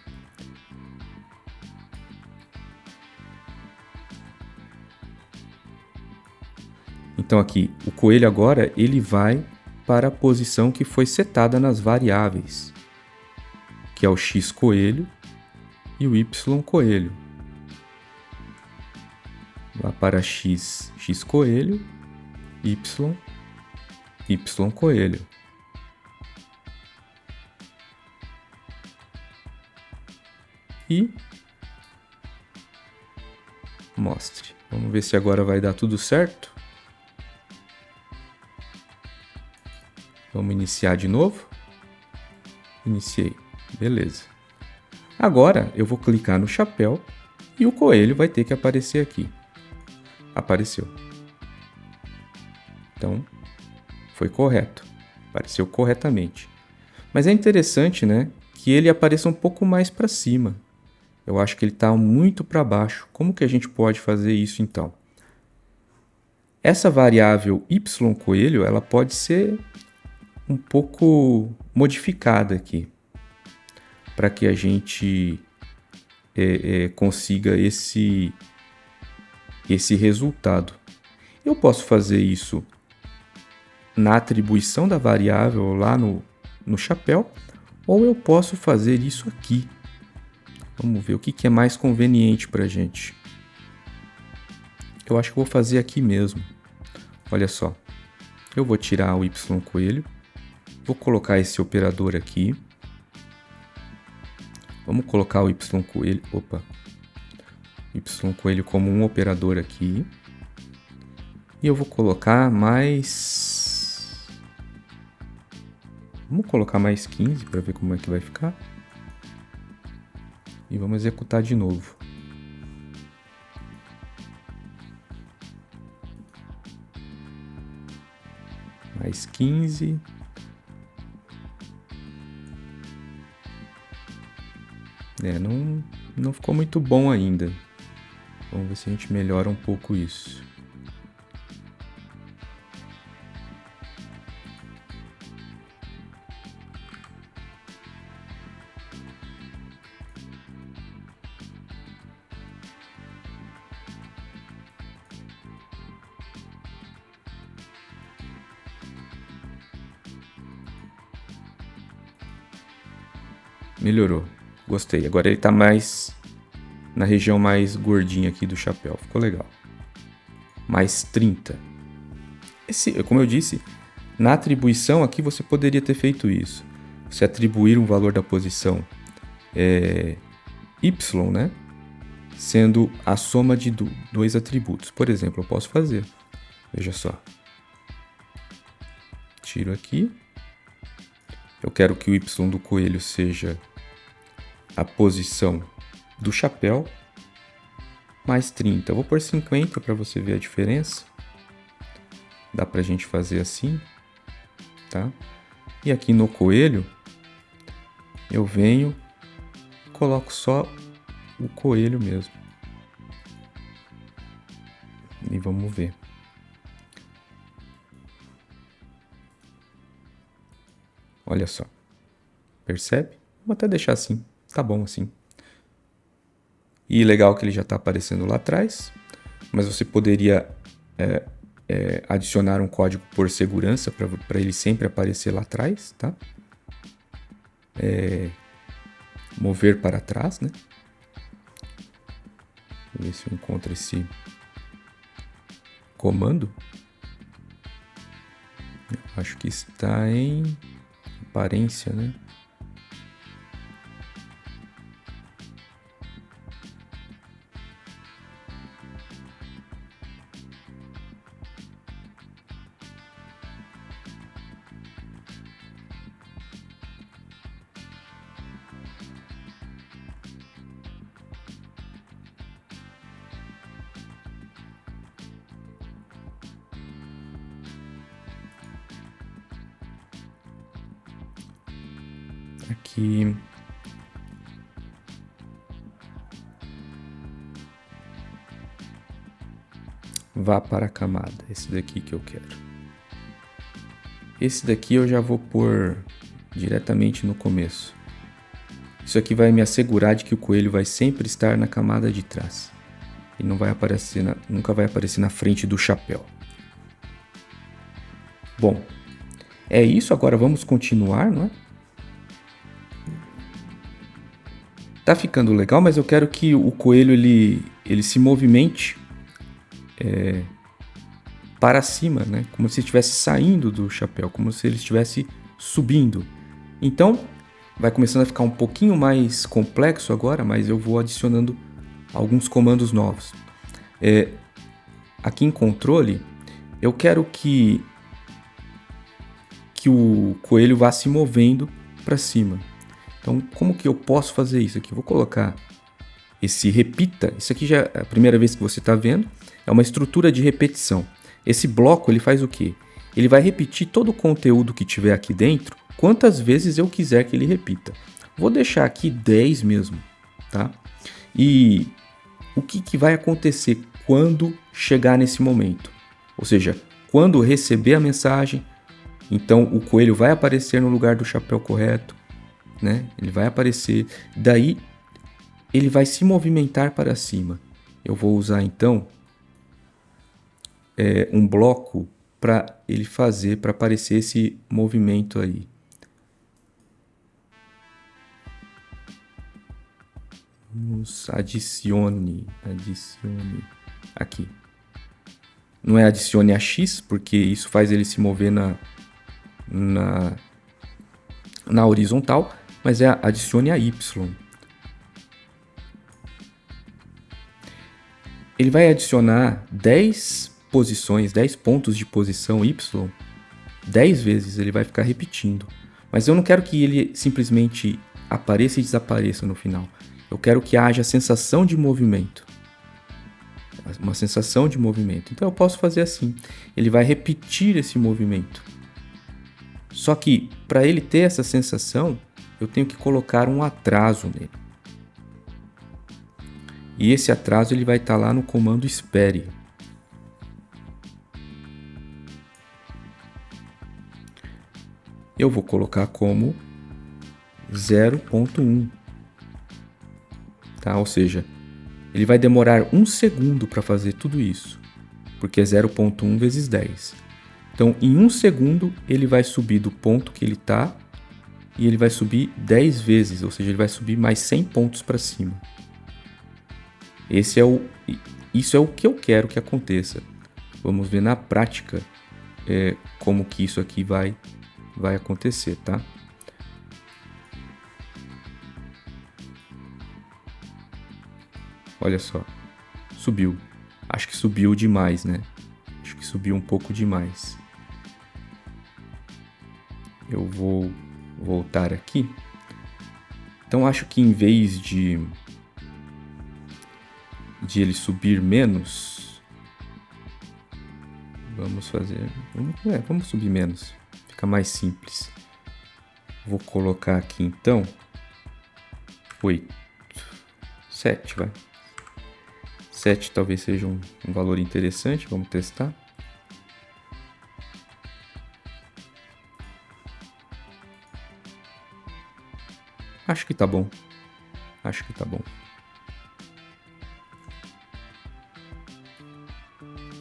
Então aqui, o coelho agora ele vai para a posição que foi setada nas variáveis, que é o X coelho e o Y coelho. Vá para X coelho, Y coelho. E mostre. Vamos ver se agora vai dar tudo certo. Vamos iniciar de novo. Iniciei. Beleza. Agora eu vou clicar no chapéu e o coelho vai ter que aparecer aqui. Apareceu. Então, foi correto. Apareceu corretamente. Mas é interessante, né, que ele apareça um pouco mais para cima. Eu acho que ele está muito para baixo. Como que a gente pode fazer isso então? Essa variável y coelho, ela pode ser um pouco modificada aqui, para que a gente consiga esse resultado. Eu posso fazer isso na atribuição da variável lá no chapéu, ou eu posso fazer isso aqui. Vamos ver o que é mais conveniente para a gente. Eu acho que vou fazer aqui mesmo. Olha só. Eu vou tirar o y coelho. Vou colocar esse operador aqui. Vamos colocar o y coelho. Opa. Y coelho como um operador aqui. E eu vou colocar mais... Vamos colocar mais 15 para ver como é que vai ficar. E vamos executar de novo. Mais 15. Não ficou muito bom ainda. Vamos ver se a gente melhora um pouco isso. Melhorou. Gostei. Agora ele está mais na região mais gordinha aqui do chapéu. Ficou legal. Mais 30. Como eu disse, na atribuição aqui você poderia ter feito isso. Você atribuir um valor da posição y, né? Sendo a soma de dois atributos. Por exemplo, eu posso fazer. Veja só. Tiro aqui. Eu quero que o y do coelho seja a posição do chapéu, mais 30. Eu vou pôr 50 para você ver a diferença. Dá pra gente fazer assim, tá? E aqui no coelho, eu venho, coloco só o coelho mesmo. E vamos ver. Olha só. Percebe? Vou até deixar assim. Tá bom assim. E legal que ele já está aparecendo lá atrás. Mas você poderia adicionar um código por segurança para ele sempre aparecer lá atrás, tá? Mover para trás, né? Vou ver se eu encontro esse comando. Eu acho que está em aparência, né? Aqui. Vá para a camada. Esse daqui que eu quero. Esse daqui eu já vou pôr diretamente no começo. Isso aqui vai me assegurar de que o coelho vai sempre estar na camada de trás. E não vai aparecer nunca vai aparecer na frente do chapéu. Bom, é isso. Agora vamos continuar, não é? Tá ficando legal, mas eu quero que o coelho ele se movimente para cima, né? Como se estivesse saindo do chapéu, como se ele estivesse subindo. Então, vai começando a ficar um pouquinho mais complexo agora, mas eu vou adicionando alguns comandos novos. Aqui em controle, eu quero que o coelho vá se movendo para cima. Então, como que eu posso fazer isso aqui? Eu vou colocar esse repita. Isso aqui já é a primeira vez que você está vendo. É uma estrutura de repetição. Esse bloco ele faz o quê? Ele vai repetir todo o conteúdo que tiver aqui dentro quantas vezes eu quiser que ele repita. Vou deixar aqui 10 mesmo, tá? E o que vai acontecer quando chegar nesse momento? Ou seja, quando receber a mensagem, então o coelho vai aparecer no lugar do chapéu correto, né? Ele vai aparecer, daí ele vai se movimentar para cima. Eu vou usar então um bloco para ele fazer, para aparecer esse movimento aí. Vamos adicione aqui. Não é adicione a X, porque isso faz ele se mover na horizontal, mas é adicione a Y. Ele vai adicionar 10 posições, 10 pontos de posição Y, 10 vezes, ele vai ficar repetindo. Mas eu não quero que ele simplesmente apareça e desapareça no final. Eu quero que haja sensação de movimento. Uma sensação de movimento. Então eu posso fazer assim. Ele vai repetir esse movimento. Só que para ele ter essa sensação, eu tenho que colocar um atraso nele. E esse atraso ele vai estar lá no comando espere. Eu vou colocar como 0.1. Tá? Ou seja, ele vai demorar 1 segundo para fazer tudo isso, porque é 0.1 vezes 10. Então, em 1 segundo, ele vai subir do ponto que ele está e ele vai subir 10 vezes, ou seja, ele vai subir mais 100 pontos para cima. Isso é o que eu quero que aconteça. Vamos ver na prática como que isso aqui vai acontecer, tá? Olha só, subiu. Acho que subiu demais, né? Acho que subiu um pouco demais. Eu vou voltar aqui Então acho que em vez de ele subir menos, vamos subir menos, fica mais simples. Vou colocar aqui então 8, 7, vai. 7 talvez seja um valor interessante, vamos testar. Acho que tá bom.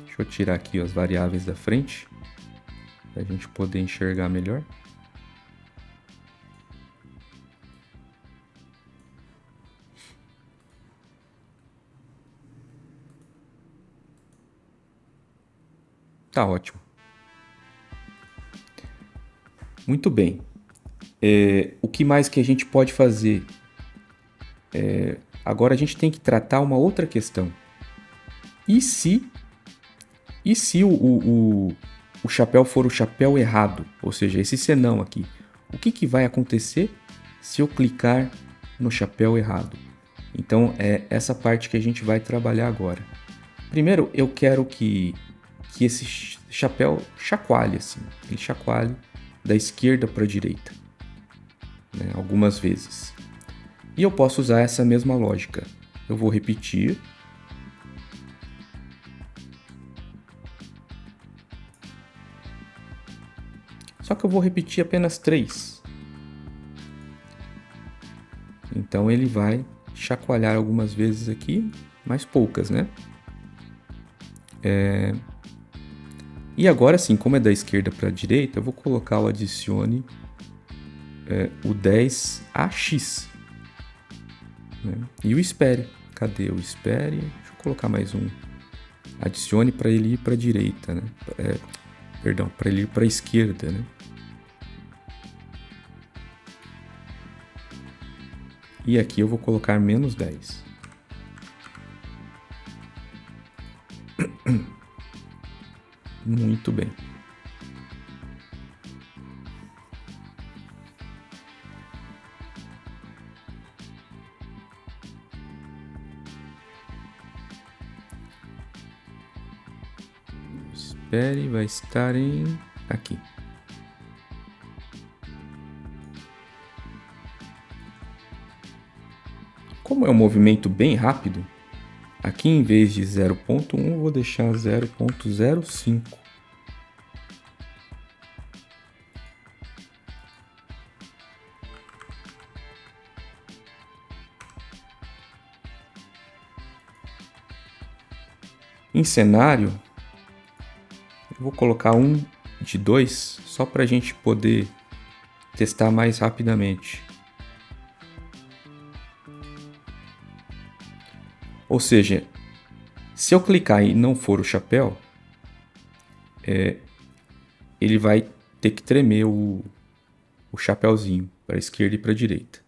Deixa eu tirar aqui as variáveis da frente, para a gente poder enxergar melhor. Tá ótimo. Muito bem. O que mais que a gente pode fazer? Agora a gente tem que tratar uma outra questão. E se o chapéu for o chapéu errado? Ou seja, esse senão aqui. O que vai acontecer se eu clicar no chapéu errado? Então é essa parte que a gente vai trabalhar agora. Primeiro eu quero que esse chapéu chacoalhe assim. Ele chacoalhe da esquerda para a direita, né, algumas vezes. E eu posso usar essa mesma lógica. Eu vou repetir. Só que eu vou repetir apenas 3. Então ele vai chacoalhar algumas vezes aqui, mas poucas, né? E agora sim, como é da esquerda para a direita, eu vou colocar o adicione o 10AX. Né? E o espere. Cadê o espere? Deixa eu colocar mais um. Adicione para ele ir para a direita, né? Para ele ir para a esquerda, né? E aqui eu vou colocar menos 10. Muito bem. Espere, vai estar aqui. Como é um movimento bem rápido, aqui em vez de 0.1 eu vou deixar 0.05. Em cenário, eu vou colocar um de 2 só para a gente poder testar mais rapidamente. Ou seja, se eu clicar e não for o chapéu, ele vai ter que tremer o chapéuzinho para a esquerda e para a direita.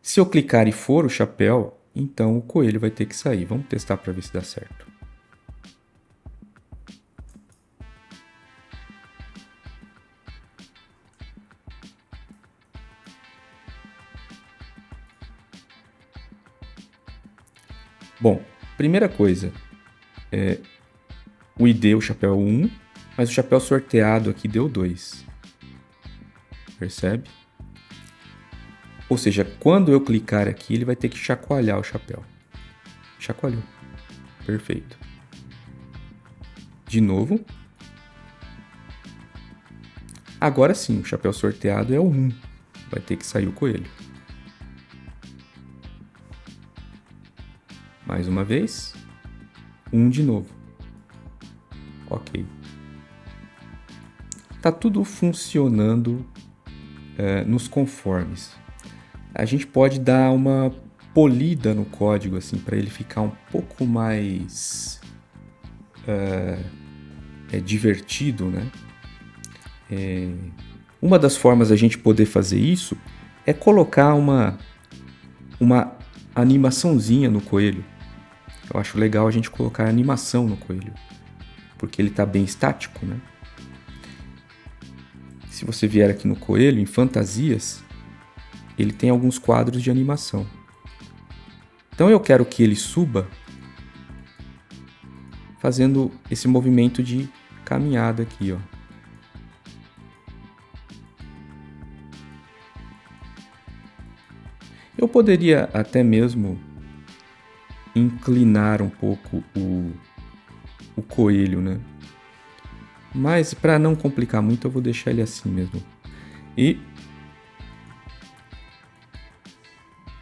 Se eu clicar e for o chapéu, então o coelho vai ter que sair. Vamos testar para ver se dá certo. Bom, primeira coisa, o ID, o chapéu 1, mas o chapéu sorteado aqui deu 2. Percebe? Ou seja, quando eu clicar aqui, ele vai ter que chacoalhar o chapéu. Chacoalhou. Perfeito. De novo. Agora sim, o chapéu sorteado é o 1. Vai ter que sair o coelho. Mais uma vez. 1 de novo. Ok. Tá tudo funcionando nos conformes. A gente pode dar uma polida no código assim para ele ficar um pouco mais divertido, né? Uma das formas da gente poder fazer isso é colocar uma animaçãozinha no coelho. Eu acho legal a gente colocar animação no coelho, porque ele está bem estático, né? Se você vier aqui no coelho, em fantasias, ele tem alguns quadros de animação. Então eu quero que ele suba fazendo esse movimento de caminhada aqui, ó. Eu poderia até mesmo inclinar um pouco o coelho, né? Mas para não complicar muito, eu vou deixar ele assim mesmo. E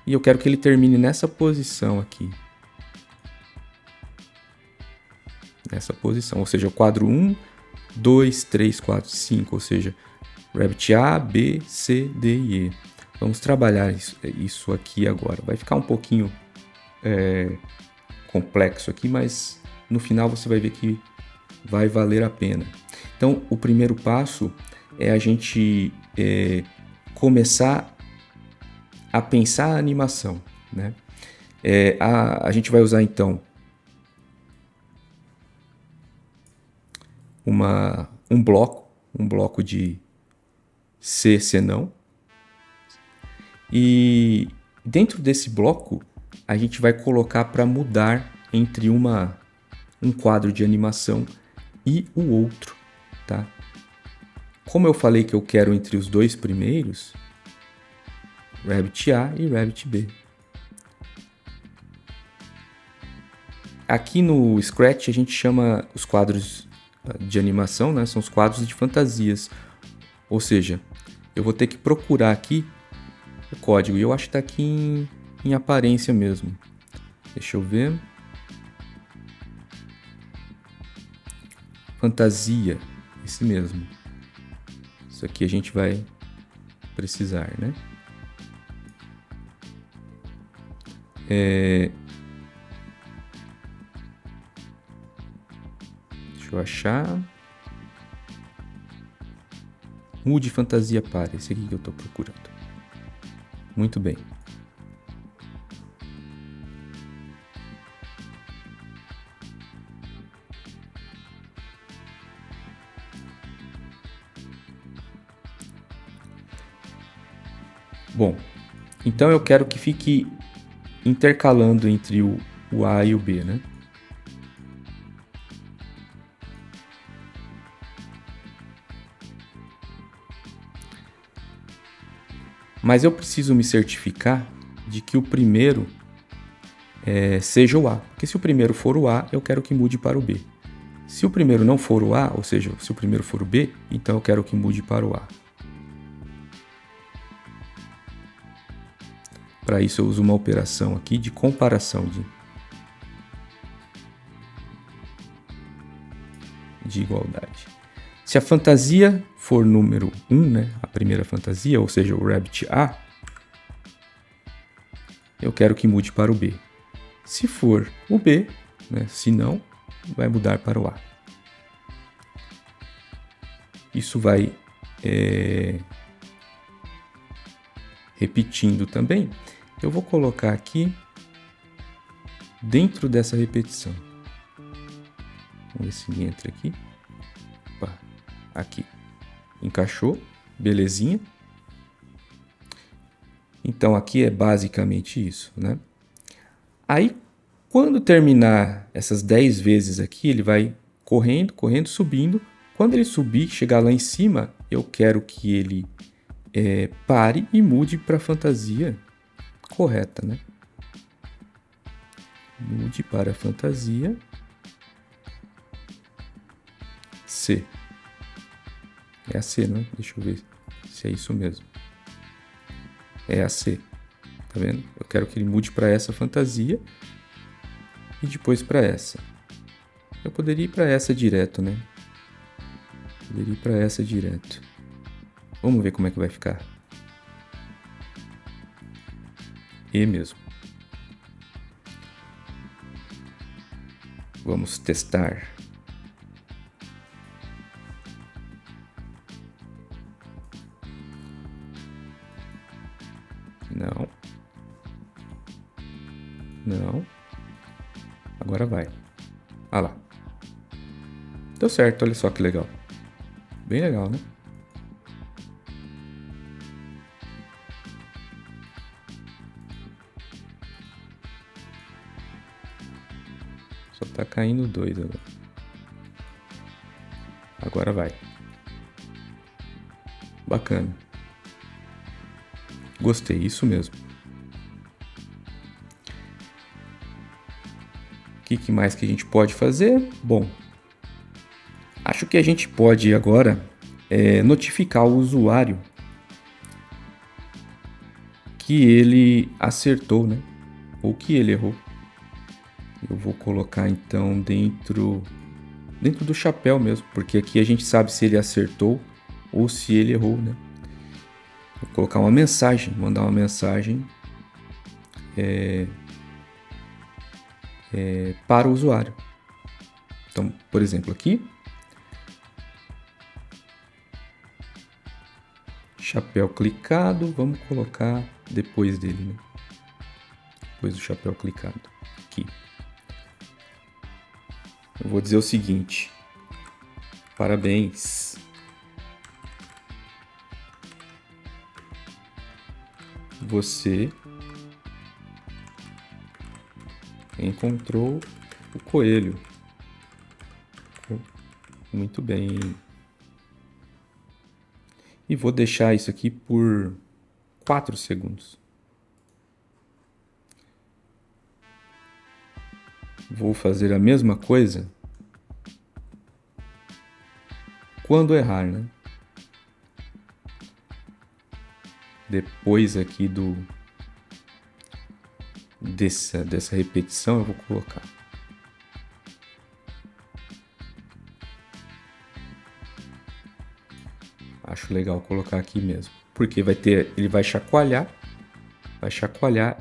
eu quero que ele termine nessa posição aqui. Nessa posição, ou seja, o quadro 1, 2, 3, 4, 5, ou seja, Rabbit A, B, C, D e E. Vamos trabalhar isso aqui agora. Vai ficar um pouquinho complexo aqui, mas no final você vai ver que vai valer a pena. Então, o primeiro passo é a gente começar a pensar a animação, né? A gente vai usar, então, um bloco de C, C não. E dentro desse bloco, a gente vai colocar para mudar entre um quadro de animação e o outro, tá? Como eu falei que eu quero entre os dois primeiros, Rabbit A e Rabbit B. Aqui no Scratch a gente chama os quadros de animação, né? São os quadros de fantasias. Ou seja, eu vou ter que procurar aqui o código. E eu acho que está aqui em aparência mesmo. Deixa eu ver. Fantasia. Esse mesmo. Isso aqui a gente vai precisar, né? Deixa eu achar. Mude fantasia para. Esse aqui que eu estou procurando. Muito bem. Bom, então eu quero que fique intercalando entre o A e o B, né? Mas eu preciso me certificar de que o primeiro seja o A. Porque se o primeiro for o A, eu quero que mude para o B. Se o primeiro não for o A, ou seja, se o primeiro for o B, então eu quero que mude para o A. Para isso eu uso uma operação aqui de comparação de igualdade. Se a fantasia for número 1, né, a primeira fantasia, ou seja, o Rabbit A, eu quero que mude para o B. Se for o B, né, se não, vai mudar para o A. Isso vai repetindo também. Eu vou colocar aqui dentro dessa repetição. Vamos ver se entra aqui. Opa, aqui. Encaixou, belezinha. Então aqui é basicamente isso, né? Aí, quando terminar essas 10 vezes aqui, ele vai correndo, correndo, subindo. Quando ele subir, chegar lá em cima, eu quero que ele pare e mude para a fantasia correta, né? Mude para a fantasia C. É a C, né? Deixa eu ver se é isso mesmo. É a C. Tá vendo? Eu quero que ele mude para essa fantasia e depois para essa. Eu poderia ir para essa direto, né? Poderia ir para essa direto. Vamos ver como é que vai ficar. E mesmo. Vamos testar. Não. Não. Agora vai. Ah lá. Deu certo, olha só que legal. Bem legal, né? Só tá caindo 2 agora. Agora vai. Bacana. Gostei, isso mesmo. O que mais que a gente pode fazer? Bom, acho que a gente pode agora notificar o usuário que ele acertou, né? Ou que ele errou. Eu vou colocar então dentro do chapéu mesmo, porque aqui a gente sabe se ele acertou ou se ele errou, né? Vou colocar uma mensagem, mandar uma mensagem para o usuário. Então, por exemplo, aqui, chapéu clicado, vamos colocar depois dele, né? Depois do chapéu clicado, aqui. Eu vou dizer o seguinte: parabéns. Você encontrou o coelho. Muito bem. E vou deixar isso aqui por 4 segundos. Vou fazer a mesma coisa quando errar, né? Depois aqui dessa repetição eu vou colocar. Acho legal colocar aqui mesmo, porque ele vai chacoalhar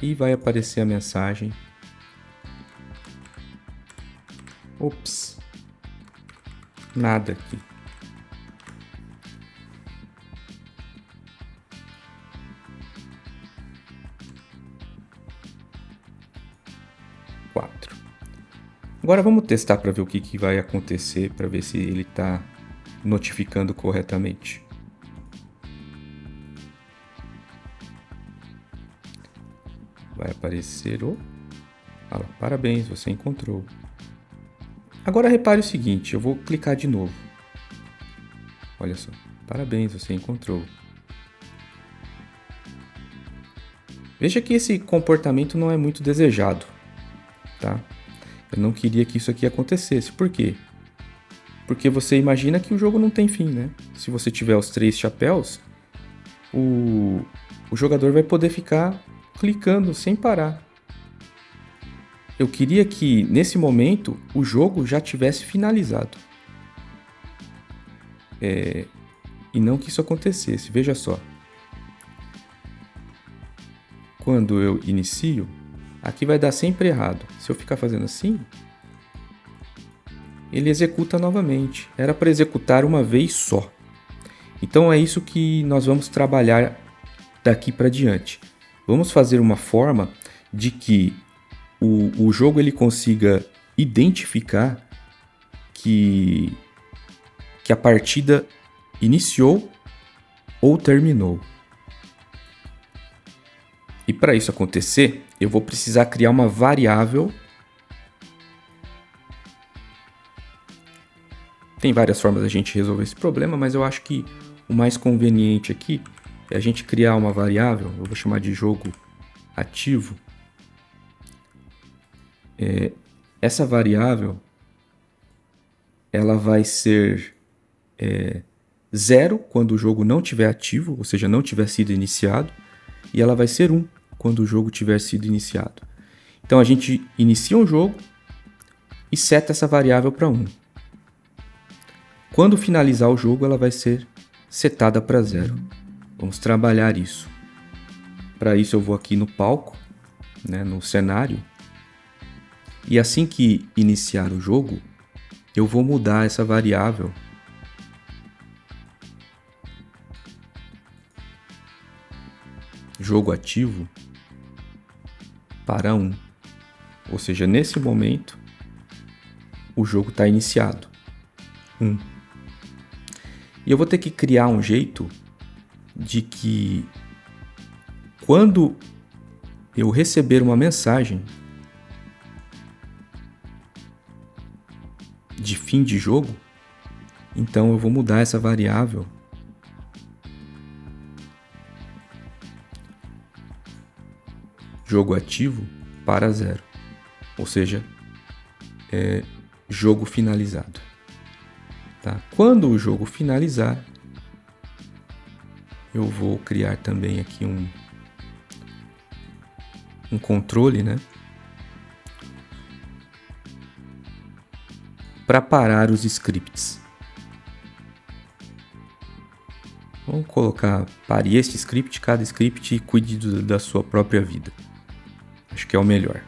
e vai aparecer a mensagem. Ops, nada aqui. Agora vamos testar para ver o que vai acontecer, para ver se ele está notificando corretamente. Vai aparecer parabéns, você encontrou. Agora repare o seguinte, eu vou clicar de novo. Olha só, parabéns, você encontrou. Veja que esse comportamento não é muito desejado, tá? Eu não queria que isso aqui acontecesse. Por quê? Porque você imagina que o jogo não tem fim, né? Se você tiver os 3 chapéus, o jogador vai poder ficar clicando sem parar. Eu queria que, nesse momento, o jogo já tivesse finalizado. E não que isso acontecesse. Veja só. Quando eu inicio, aqui vai dar sempre errado. Se eu ficar fazendo assim, ele executa novamente. Era para executar uma vez só. Então é isso que nós vamos trabalhar daqui para diante. Vamos fazer uma forma de que o jogo ele consiga identificar que a partida iniciou ou terminou. E para isso acontecer, eu vou precisar criar uma variável. Tem várias formas da gente resolver esse problema, mas eu acho que o mais conveniente aqui é a gente criar uma variável, eu vou chamar de jogo ativo. Essa variável ela vai ser 0 quando o jogo não estiver ativo, ou seja, não tiver sido iniciado, e ela vai ser 1 quando o jogo tiver sido iniciado. Então a gente inicia um jogo e seta essa variável para 1. Quando finalizar o jogo, ela vai ser setada para 0. Vamos trabalhar isso. Para isso eu vou aqui no palco, né, no cenário, e assim que iniciar o jogo, eu vou mudar essa variável jogo ativo para 1. Ou seja, nesse momento, o jogo está iniciado. 1. E eu vou ter que criar um jeito de que quando eu receber uma mensagem fim de jogo, então eu vou mudar essa variável jogo ativo para 0, ou seja, jogo finalizado. Tá? Quando o jogo finalizar, eu vou criar também aqui um controle, né? Para parar os scripts. Vamos colocar, pare este script, cada script cuide da sua própria vida. Acho que é o melhor.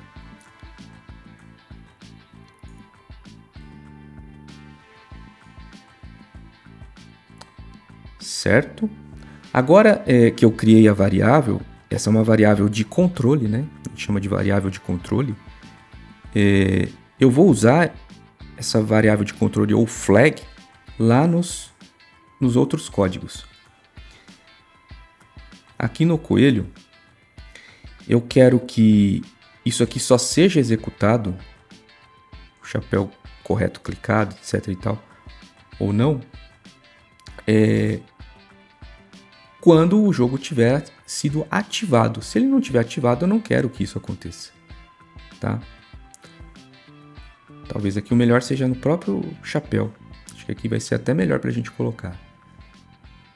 Certo? Agora que eu criei a variável, essa é uma variável de controle, né? A gente chama de variável de controle. Eu vou usar essa variável de controle ou flag lá nos outros códigos. Aqui no coelho, eu quero que isso aqui só seja executado, o chapéu correto clicado, etc e tal, ou não, quando o jogo tiver sido ativado. Se ele não tiver ativado, eu não quero que isso aconteça, tá? Talvez aqui o melhor seja no próprio chapéu. Acho que aqui vai ser até melhor para a gente colocar.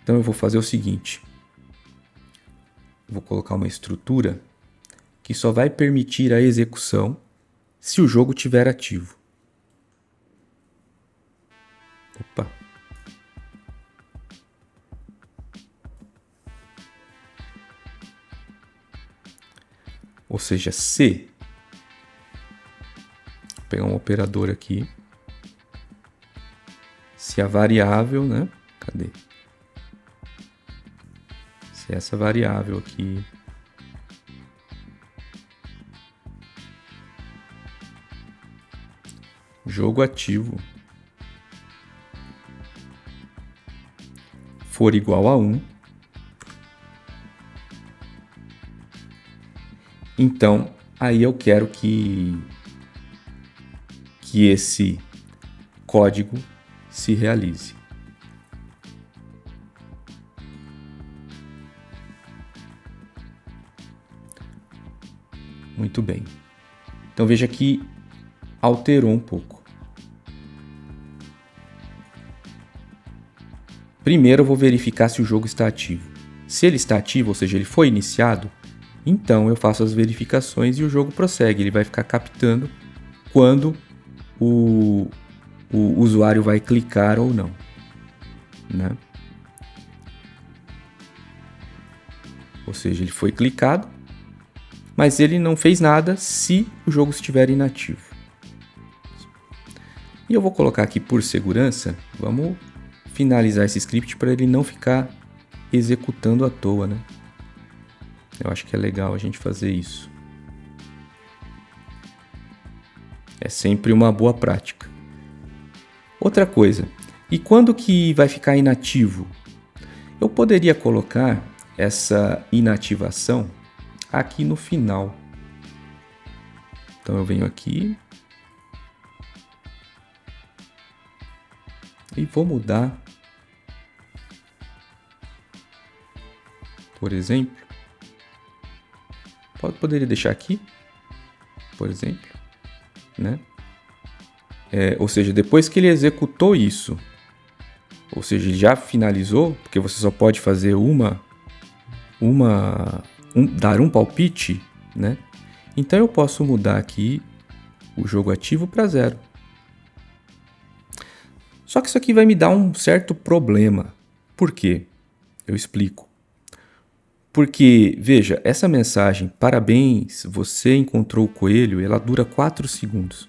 Então eu vou fazer o seguinte. Vou colocar uma estrutura que só vai permitir a execução se o jogo estiver ativo. Opa! Ou seja, se... Vou pegar um operador aqui. Se a variável, né? Cadê? Se essa variável aqui jogo ativo for igual a 1, então aí eu quero que esse código se realize. Muito bem. Então veja que alterou um pouco. Primeiro eu vou verificar se o jogo está ativo. Se ele está ativo, ou seja, ele foi iniciado, então eu faço as verificações e o jogo prossegue. Ele vai ficar captando quando o usuário vai clicar ou não, né? Ou seja, ele foi clicado, mas ele não fez nada se o jogo estiver inativo. E eu vou colocar aqui por segurança, vamos finalizar esse script para ele não ficar executando à toa, né? Eu acho que é legal a gente fazer isso. É sempre uma boa prática. Outra coisa, e quando que vai ficar inativo? Eu poderia colocar essa inativação aqui no final. Então eu venho aqui e vou mudar, por exemplo, poderia deixar aqui, por exemplo, né? Ou seja, depois que ele executou isso, ou seja, ele já finalizou, porque você só pode fazer dar um palpite, né? Então eu posso mudar aqui o jogo ativo para 0. Só que isso aqui vai me dar um certo problema. Por quê? Eu explico. Porque, veja, essa mensagem, parabéns, você encontrou o coelho, ela dura 4 segundos.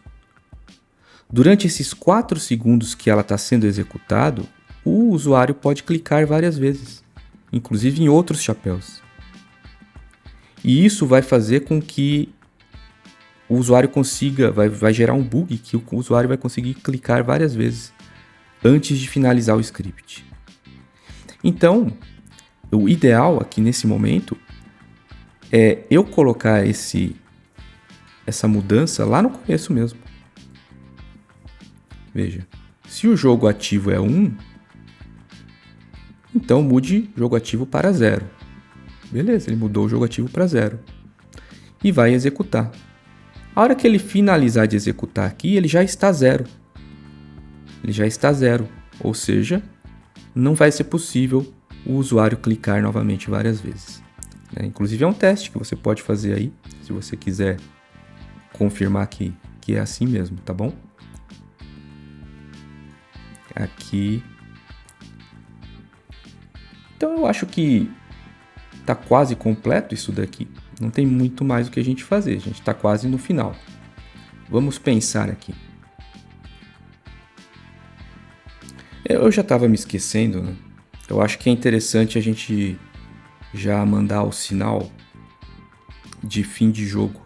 Durante esses 4 segundos que ela está sendo executado, o usuário pode clicar várias vezes, inclusive em outros chapéus. E isso vai fazer com que o usuário consiga, vai gerar um bug que o usuário vai conseguir clicar várias vezes antes de finalizar o script. Então, o ideal aqui nesse momento é eu colocar essa mudança lá no começo mesmo. Veja, Se o jogo ativo é 1, então mude jogo ativo para 0. Beleza, ele mudou o jogo ativo para 0. E vai executar. A hora que ele finalizar de executar aqui, ele já está 0. Ele já está 0. Ou seja, não vai ser possível o usuário clicar novamente várias vezes. Inclusive é um teste que você pode fazer aí, se você quiser confirmar que é assim mesmo, tá bom? Aqui. Então eu acho que tá quase completo isso daqui. Não tem muito mais o que a gente fazer, a gente está quase no final. Vamos pensar aqui. Eu já estava me esquecendo, né? Eu acho que é interessante a gente já mandar o sinal de fim de jogo.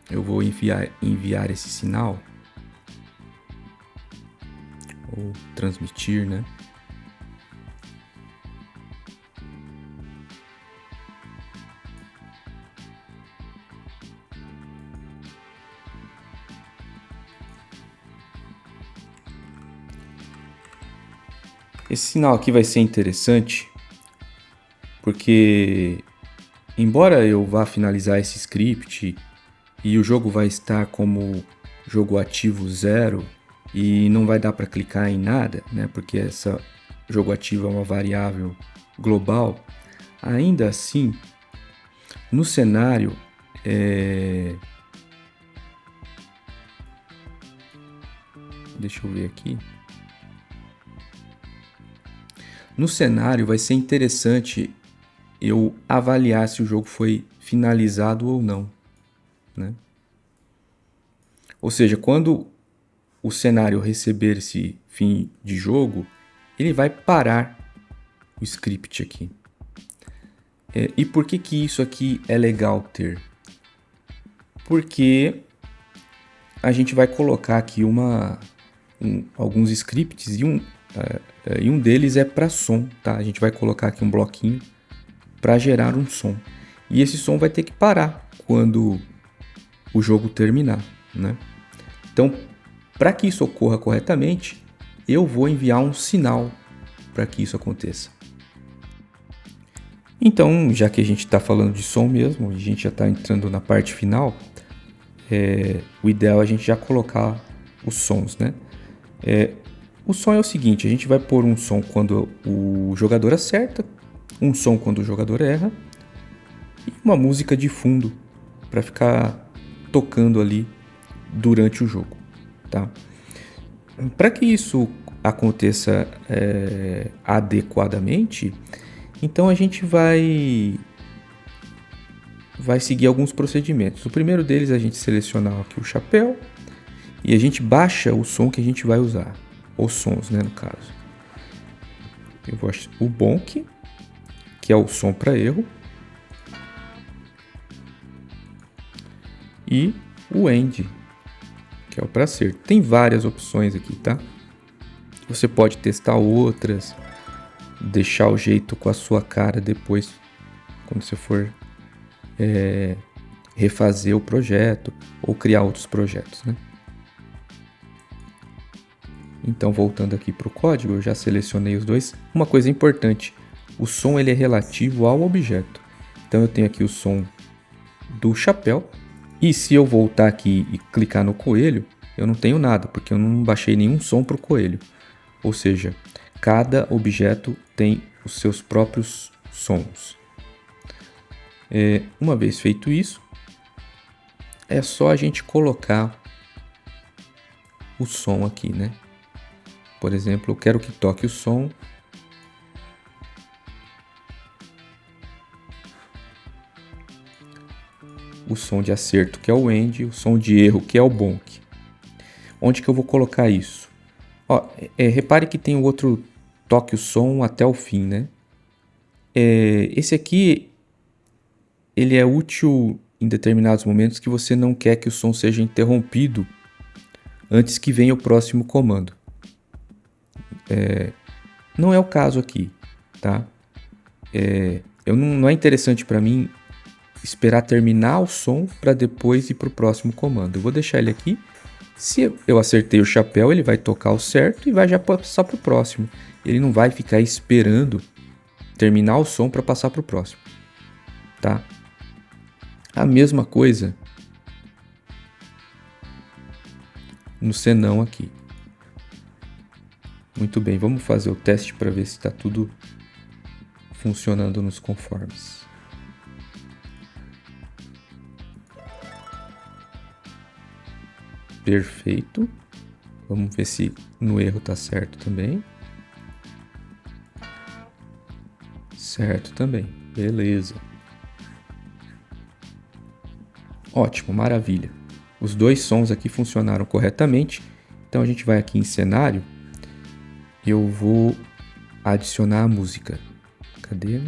Eu vou enviar esse sinal, ou transmitir, né? Esse sinal aqui vai ser interessante, porque embora eu vá finalizar esse script e o jogo vai estar como jogo ativo 0 e não vai dar para clicar em nada, né? Porque essa jogo ativo é uma variável global. Ainda assim, no cenário, deixa eu ver aqui. No cenário vai ser interessante eu avaliar se o jogo foi finalizado ou não, né? Ou seja, quando o cenário receber esse fim de jogo, ele vai parar o script aqui. E por que isso aqui é legal ter? Porque a gente vai colocar aqui alguns scripts e um deles é para som, tá? A gente vai colocar aqui um bloquinho para gerar um som. E esse som vai ter que parar quando o jogo terminar, né? Então, para que isso ocorra corretamente, eu vou enviar um sinal para que isso aconteça. Então, já que a gente está falando de som mesmo, a gente já está entrando na parte final, o ideal é a gente já colocar os sons, né? O som é o seguinte, a gente vai pôr um som quando o jogador acerta, um som quando o jogador erra e uma música de fundo para ficar tocando ali durante o jogo, tá? Para que isso aconteça adequadamente, então a gente vai seguir alguns procedimentos. O primeiro deles é a gente selecionar aqui o chapéu e a gente baixa o som que a gente vai usar, os sons, né, no caso. Eu vou achar o bonk, que é o som para erro, e o end, que é o para acerto. Tem várias opções aqui, tá? Você pode testar outras, deixar o jeito com a sua cara depois, quando você for refazer o projeto ou criar outros projetos, né? Então, voltando aqui para o código, eu já selecionei os dois. Uma coisa importante, o som ele é relativo ao objeto. Então, eu tenho aqui o som do chapéu. E se eu voltar aqui e clicar no coelho, eu não tenho nada, porque eu não baixei nenhum som para o coelho. Ou seja, cada objeto tem os seus próprios sons. Uma vez feito isso, é só a gente colocar o som aqui, né? Por exemplo, eu quero que toque o som. O som de acerto, que é o end, o som de erro, que é o bonk. Onde que eu vou colocar isso? Repare que tem o outro toque o som até o fim, né? Esse aqui, ele é útil em determinados momentos que você não quer que o som seja interrompido antes que venha o próximo comando. Não é o caso aqui, tá? Não é interessante para mim esperar terminar o som para depois ir para o próximo comando. Eu vou deixar ele aqui. Se eu acertei o chapéu, ele vai tocar o certo e vai já passar para o próximo. Ele não vai ficar esperando terminar o som para passar para o próximo, tá? A mesma coisa no senão aqui. Muito bem, vamos fazer o teste para ver se está tudo funcionando nos conformes. Perfeito. Vamos ver se no erro tá certo também. Certo também. Beleza. Ótimo, maravilha. Os dois sons aqui funcionaram corretamente. Então a gente vai aqui em cenário. Eu vou adicionar a música. Cadê?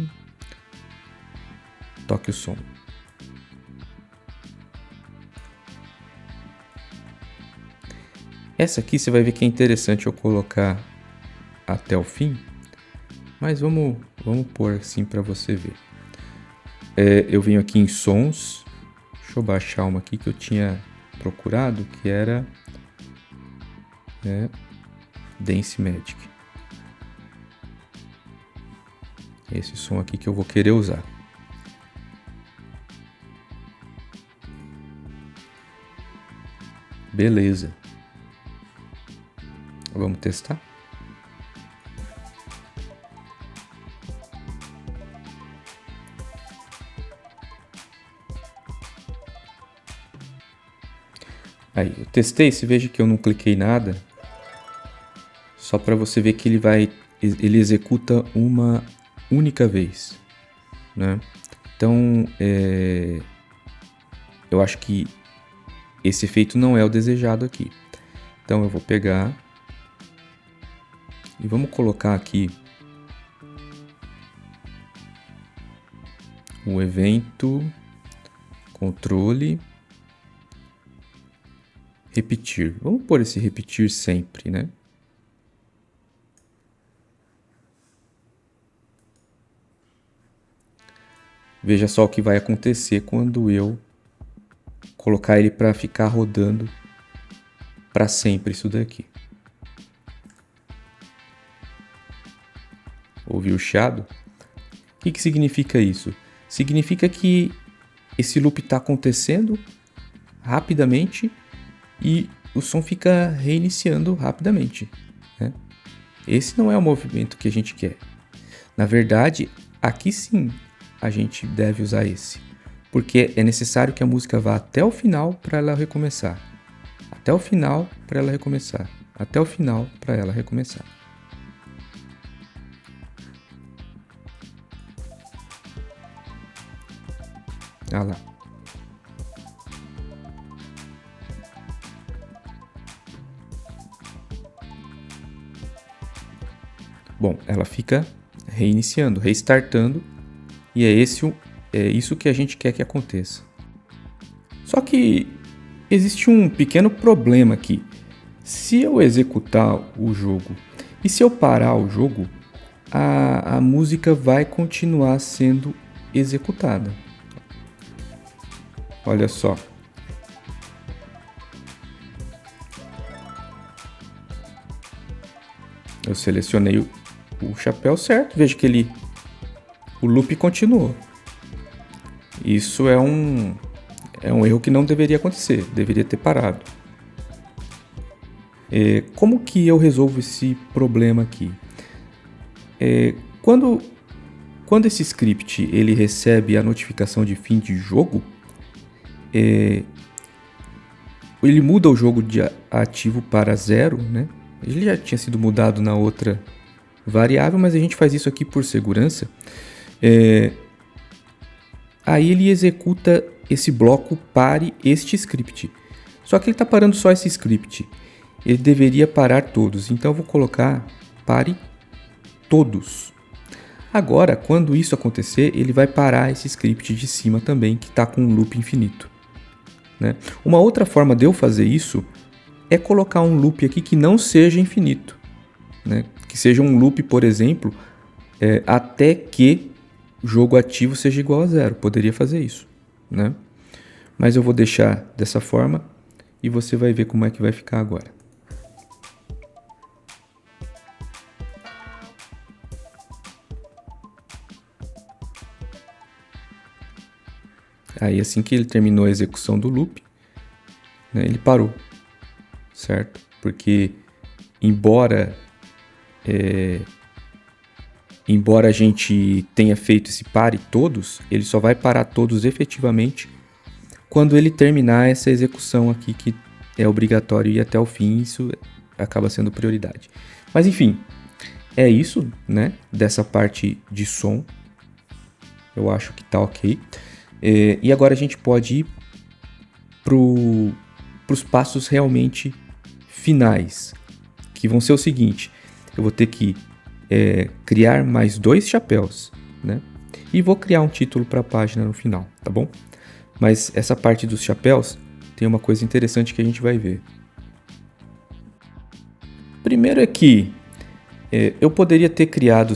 Toque o som. Essa aqui você vai ver que é interessante eu colocar até o fim, mas vamos pôr assim para você ver. Eu venho aqui em sons, deixa eu baixar uma aqui que eu tinha procurado, que era Dance Magic. Esse som aqui que eu vou querer usar. Beleza. Vamos testar? Aí, eu testei, você veja que eu não cliquei nada. Só para você ver que ele executa uma única vez, né? Então, eu acho que esse efeito não é o desejado aqui. Então eu vou pegar e vamos colocar aqui o evento, controle, repetir. Vamos pôr esse repetir sempre, né? Veja só o que vai acontecer quando eu colocar ele para ficar rodando para sempre isso daqui. Ouviu o chiado? O que significa isso? Significa que esse loop está acontecendo rapidamente e o som fica reiniciando rapidamente, né? Esse não é o movimento que a gente quer. Na verdade, aqui sim a gente deve usar esse, porque é necessário que a música vá até o final para ela recomeçar. Até o final para ela recomeçar. Até o final para ela recomeçar. Ah lá. Bom, ela fica reiniciando, restartando, e é isso que a gente quer que aconteça. Só que existe um pequeno problema aqui. Se eu executar o jogo e se eu parar o jogo, a música vai continuar sendo executada. Olha só. Eu selecionei o chapéu certo, veja que o loop continuou. Isso é um erro que não deveria acontecer, deveria ter parado. Como que eu resolvo esse problema aqui? Quando esse script ele recebe a notificação de fim de jogo, ele muda o jogo de ativo para 0, né? Ele já tinha sido mudado na outra variável, mas a gente faz isso aqui por segurança. Aí ele executa esse bloco pare este script. Só que ele está parando só esse script. Ele deveria parar todos. Então eu vou colocar pare todos. Agora, quando isso acontecer, ele vai parar esse script de cima também, que está com um loop infinito, né? Uma outra forma de eu fazer isso é colocar um loop aqui que não seja infinito, né? Que seja um loop, por exemplo, até que o jogo ativo seja igual a 0. Poderia fazer isso, né? Mas eu vou deixar dessa forma e você vai ver como é que vai ficar agora. Aí assim que ele terminou a execução do loop, né, ele parou, certo? Porque embora a gente tenha feito esse pare todos, ele só vai parar todos efetivamente quando ele terminar essa execução aqui, que é obrigatório ir até o fim. Isso acaba sendo prioridade. Mas enfim, é isso, né? Dessa parte de som. Eu acho que tá ok. E agora a gente pode ir para os passos realmente finais, que vão ser o seguinte: eu vou ter que criar mais 2 chapéus, né? E vou criar um título para a página no final, tá bom? Mas essa parte dos chapéus tem uma coisa interessante que a gente vai ver. Primeiro é que eu poderia ter criado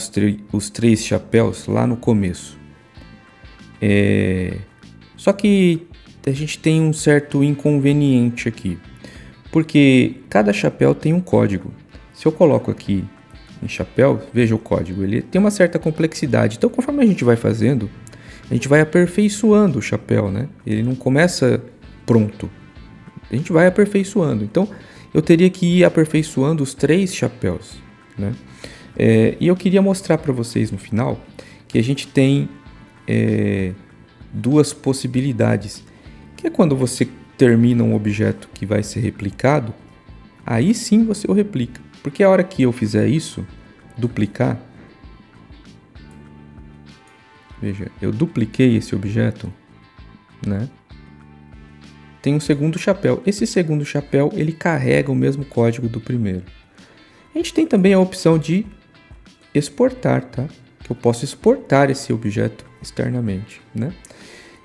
os 3 chapéus lá no começo. Só que a gente tem um certo inconveniente aqui, porque cada chapéu tem um código. Se eu coloco aqui em chapéu, veja o código, ele tem uma certa complexidade. Então, conforme a gente vai fazendo, a gente vai aperfeiçoando o chapéu, né? Ele não começa pronto. A gente vai aperfeiçoando. Então, eu teria que ir aperfeiçoando os 3 chapéus, né? E eu queria mostrar para vocês no final que a gente tem 2 possibilidades, que é quando você termina um objeto que vai ser replicado, aí sim você o replica. Porque a hora que eu fizer isso, duplicar, veja, eu dupliquei esse objeto, né? Tem um segundo chapéu. Esse segundo chapéu, ele carrega o mesmo código do primeiro. A gente tem também a opção de exportar, tá? Que eu posso exportar esse objeto externamente, né?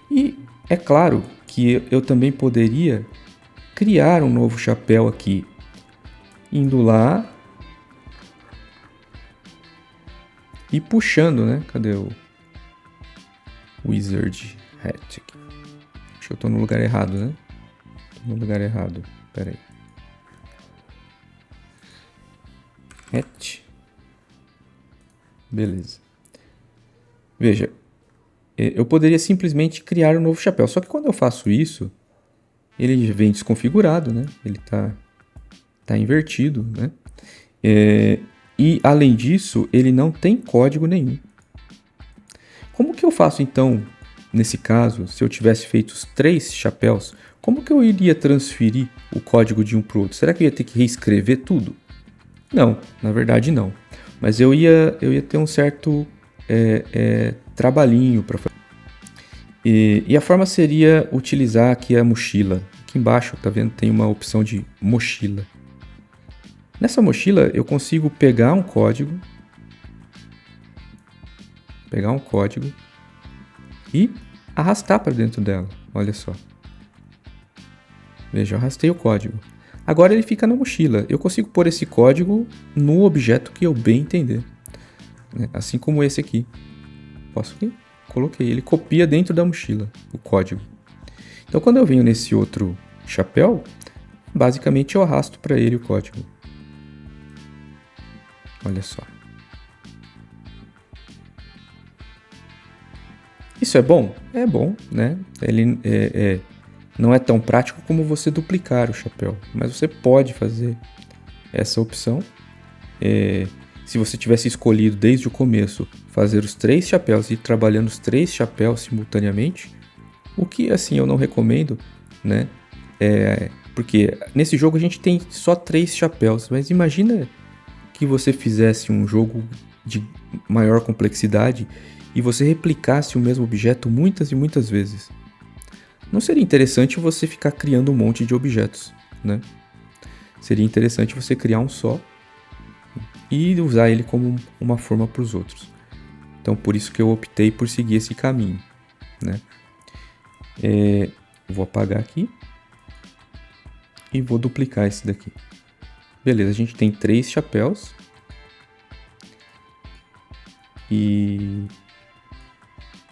E é claro que eu também poderia criar um novo chapéu aqui, indo lá e puxando, né? Cadê o Wizard Hat aqui? Acho que eu tô no lugar errado, né? Tô no lugar errado. Pera aí. Hat. Beleza. Veja, eu poderia simplesmente criar um novo chapéu. Só que quando eu faço isso, ele vem desconfigurado, né? Ele tá invertido, né? E além disso, ele não tem código nenhum. Como que eu faço então, nesse caso, se eu tivesse feito os 3 chapéus, como que eu iria transferir o código de um para o outro? Será que eu ia ter que reescrever tudo? Não, na verdade não. Mas eu ia ter um certo trabalhinho para fazer. E a forma seria utilizar aqui a mochila. Aqui embaixo, tá vendo? Tem uma opção de mochila. Nessa mochila eu consigo pegar um código e arrastar para dentro dela. Olha só. Veja, eu arrastei o código. Agora ele fica na mochila. Eu consigo pôr esse código no objeto que eu bem entender. Assim como esse aqui. Posso aqui? Coloquei. Ele copia dentro da mochila o código. Então quando eu venho nesse outro chapéu, basicamente eu arrasto para ele o código. Olha só. Isso é bom? É bom, né? Ele não é tão prático como você duplicar o chapéu, mas você pode fazer essa opção. Se você tivesse escolhido desde o começo fazer os 3 chapéus e ir trabalhando os 3 chapéus simultaneamente, o que assim eu não recomendo, né? Porque nesse jogo a gente tem só 3 chapéus, mas imagina que você fizesse um jogo de maior complexidade e você replicasse o mesmo objeto muitas e muitas vezes. Não seria interessante você ficar criando um monte de objetos, né? Seria interessante você criar um só e usar ele como uma forma para os outros. Então, por isso que eu optei por seguir esse caminho, né? Vou apagar aqui e vou duplicar esse daqui. Beleza, a gente tem 3 chapéus e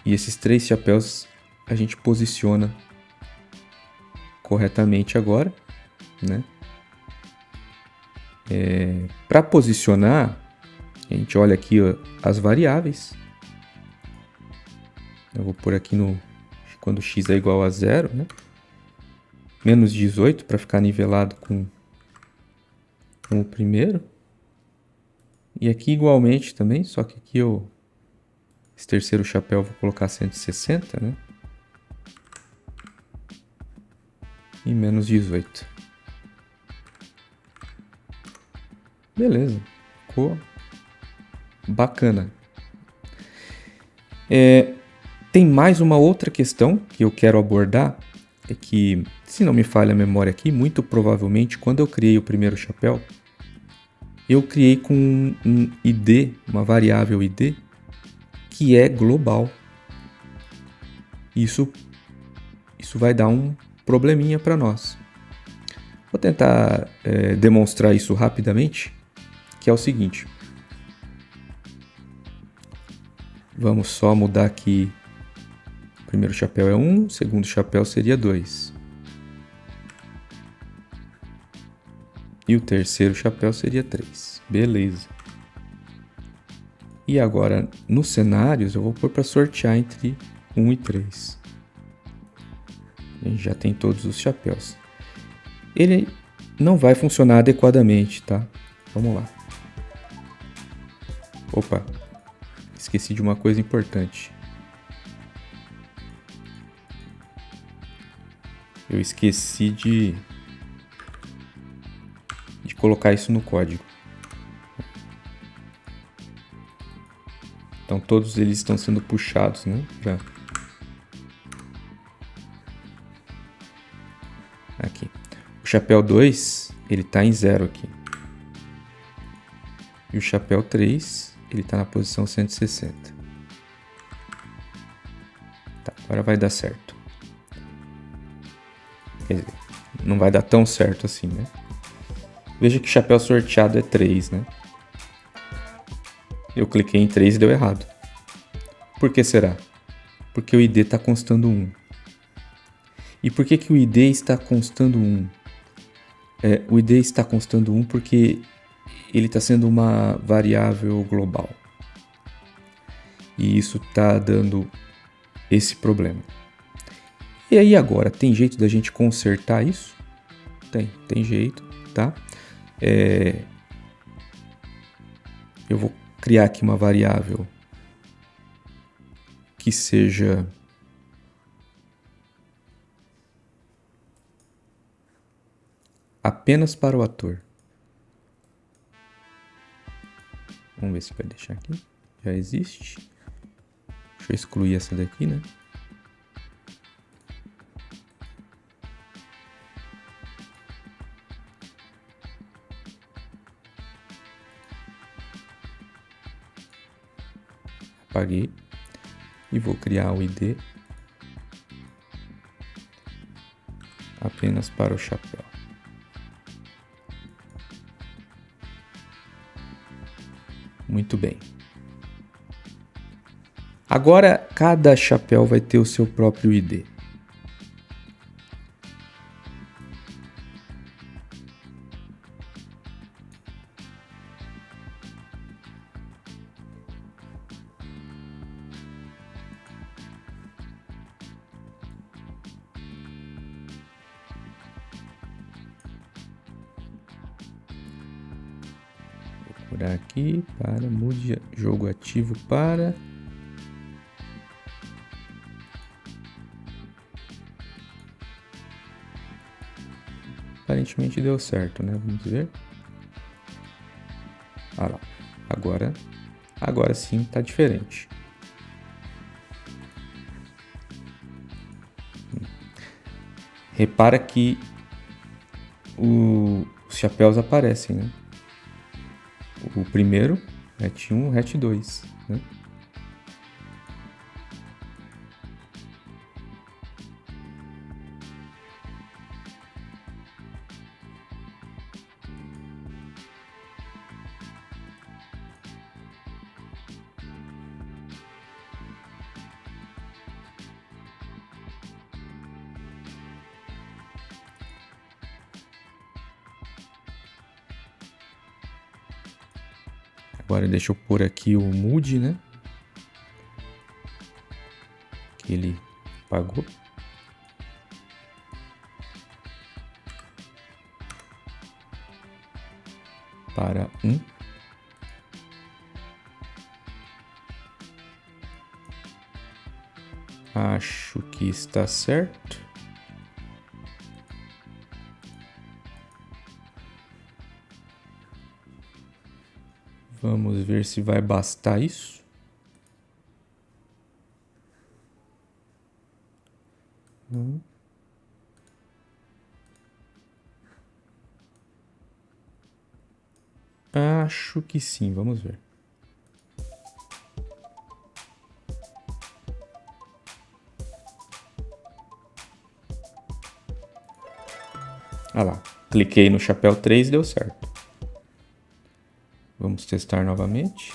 esses 3 chapéus a gente posiciona corretamente agora, né? Para posicionar, a gente olha aqui as variáveis. Eu vou pôr aqui quando x é igual a 0, né? Menos 18 para ficar nivelado com o primeiro. E aqui igualmente também, só que aqui esse terceiro chapéu eu vou colocar 160, né? E menos 18. Beleza, ficou bacana. Tem mais uma outra questão que eu quero abordar, é que, se não me falha a memória aqui, muito provavelmente quando eu criei o primeiro chapéu, eu criei com um ID, uma variável ID, que é global. Isso vai dar um probleminha para nós. Vou tentar demonstrar isso rapidamente, que é o seguinte. Vamos só mudar aqui. O primeiro chapéu é 1, o segundo chapéu seria 2. E o terceiro chapéu seria 3. Beleza. E agora, nos cenários, eu vou pôr para sortear entre 1 e 3. A gente já tem todos os chapéus. Ele não vai funcionar adequadamente, tá? Vamos lá. Opa, esqueci de uma coisa importante. Eu esqueci de colocar isso no código. Então todos eles estão sendo puxados, né? Aqui. O chapéu 2, ele está em 0 aqui. E o chapéu 3, ele está na posição 160. Tá, agora vai dar certo. Quer dizer, não vai dar tão certo assim, né? Veja que o chapéu sorteado é 3, né? Eu cliquei em 3 e deu errado. Por que será? Porque o ID está constando 1. E por que o ID está constando 1? O ID está constando 1 porque ele está sendo uma variável global. E isso está dando esse problema. E aí agora, tem jeito da gente consertar isso? Tem jeito, tá? Eu vou criar aqui uma variável que seja apenas para o ator. Vamos ver se vai deixar aqui. Já existe. Deixa eu excluir essa daqui, né? Apaguei. E vou criar o ID apenas para o chapéu. Muito bem. Agora, cada chapéu vai ter o seu próprio ID. Vou procurar aqui para mude jogo ativo para... Aparentemente deu certo, né? Vamos ver. Ah lá. Agora sim está diferente. Repara que os chapéus aparecem, né? O primeiro, hatch 1, hatch 2, né? Agora deixa eu pôr aqui o mood, né? Que ele pagou. Para 1. Acho que está certo. Vamos ver se vai bastar isso. Acho que sim, vamos ver. Ah lá, cliquei no chapéu 3 e deu certo. Vamos testar novamente.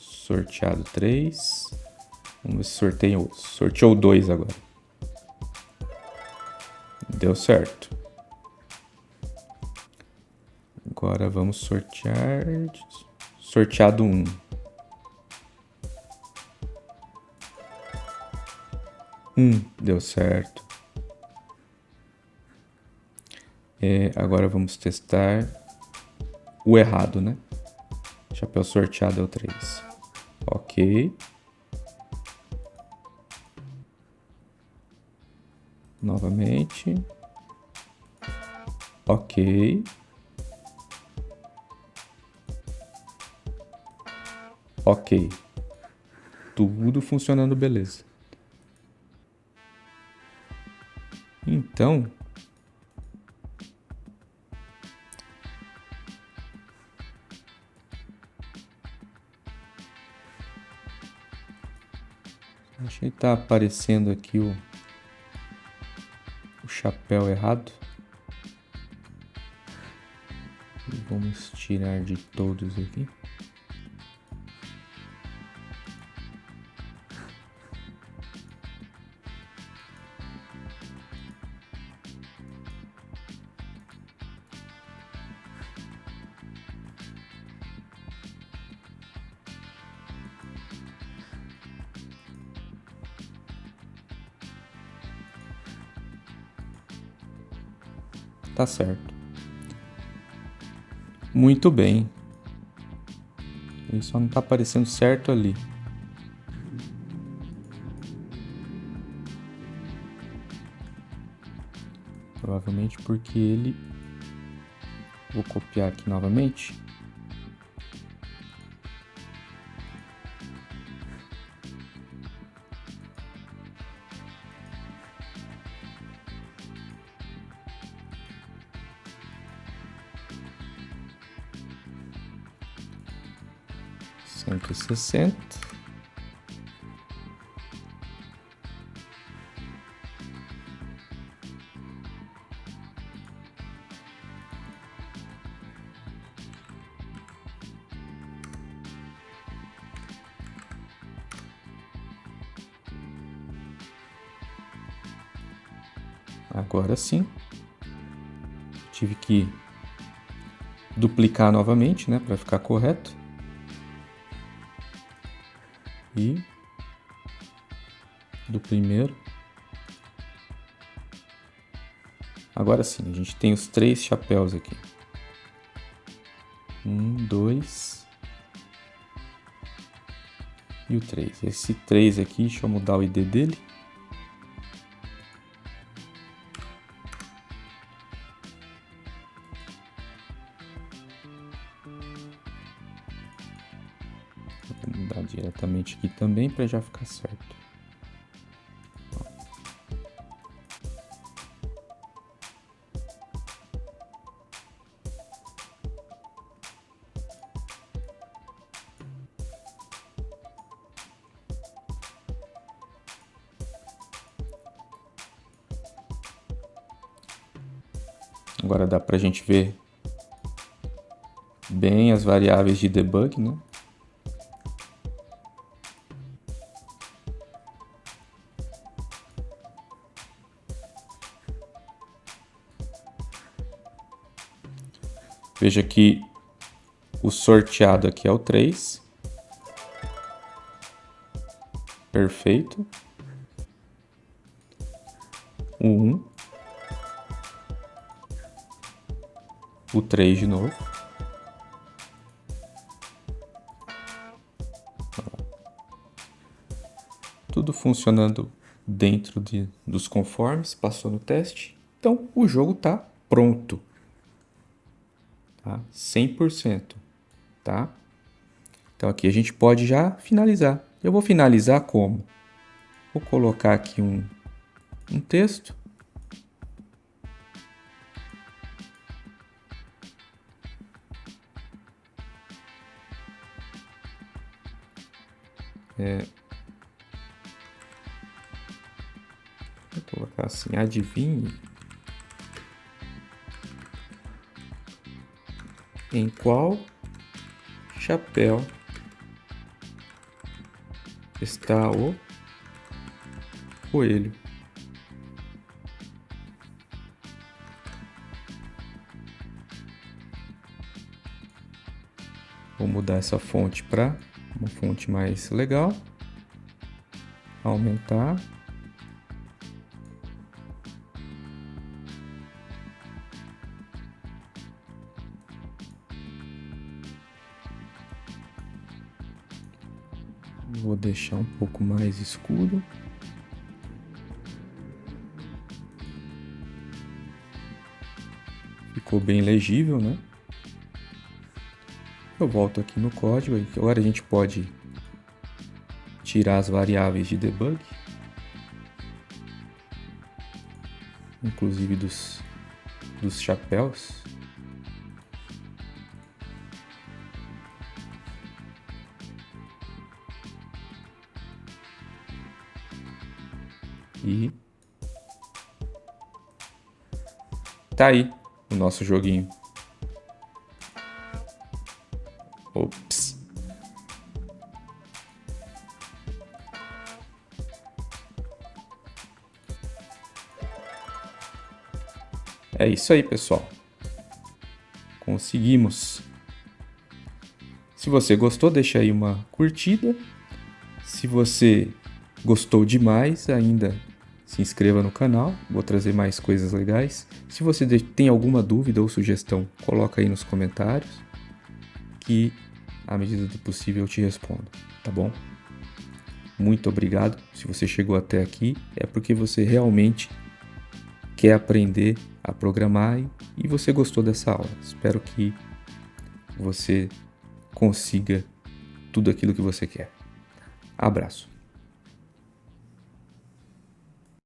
Sorteado 3. Vamos ver se sorteio. Sorteou 2 agora. Deu certo. Agora vamos sortear. Sorteado 1. Deu certo. Agora vamos testar o errado, né? Chapéu sorteado é o 3. Ok. Novamente. Ok. Ok. Tudo funcionando beleza. Então, acho que tá aparecendo aqui o chapéu errado. Vamos tirar de todos aqui. Tá certo. Muito bem. Ele só não tá aparecendo certo ali. Provavelmente porque ele... Vou copiar aqui novamente. Cento e 60. Agora sim. Tive que duplicar novamente, né, para ficar correto. E do primeiro. Agora sim, a gente tem os 3 chapéus aqui. 1, 2 e o 3. Esse 3 aqui, deixa eu mudar o ID dele. Vou mudar diretamente aqui também para já ficar certo. Agora dá para a gente ver bem as variáveis de debug, né? Veja que O sorteado aqui é o 3. Perfeito. O 1. O 3 de novo. Tudo funcionando dentro dos conformes, passou no teste. Então, o jogo está pronto. Tá? 100%. Tá? Então, aqui a gente pode já finalizar. Eu vou finalizar como? Vou colocar aqui um texto. Vou colocar assim, adivinhe em qual chapéu está o coelho. Vou mudar essa fonte para uma fonte mais legal. Aumentar. Vou deixar um pouco mais escuro. Ficou bem legível, né? Eu volto aqui no código. Agora a gente pode tirar as variáveis de debug, inclusive dos chapéus. E tá aí o nosso joguinho. Ops. É isso aí, pessoal. Conseguimos. Se você gostou, deixa aí uma curtida. Se você gostou demais, ainda se inscreva no canal. Vou trazer mais coisas legais. Se você tem alguma dúvida ou sugestão, coloca aí nos comentários, que à medida do possível eu te respondo, tá bom? Muito obrigado. Se você chegou até aqui, é porque você realmente quer aprender a programar e você gostou dessa aula. Espero que você consiga tudo aquilo que você quer. Abraço.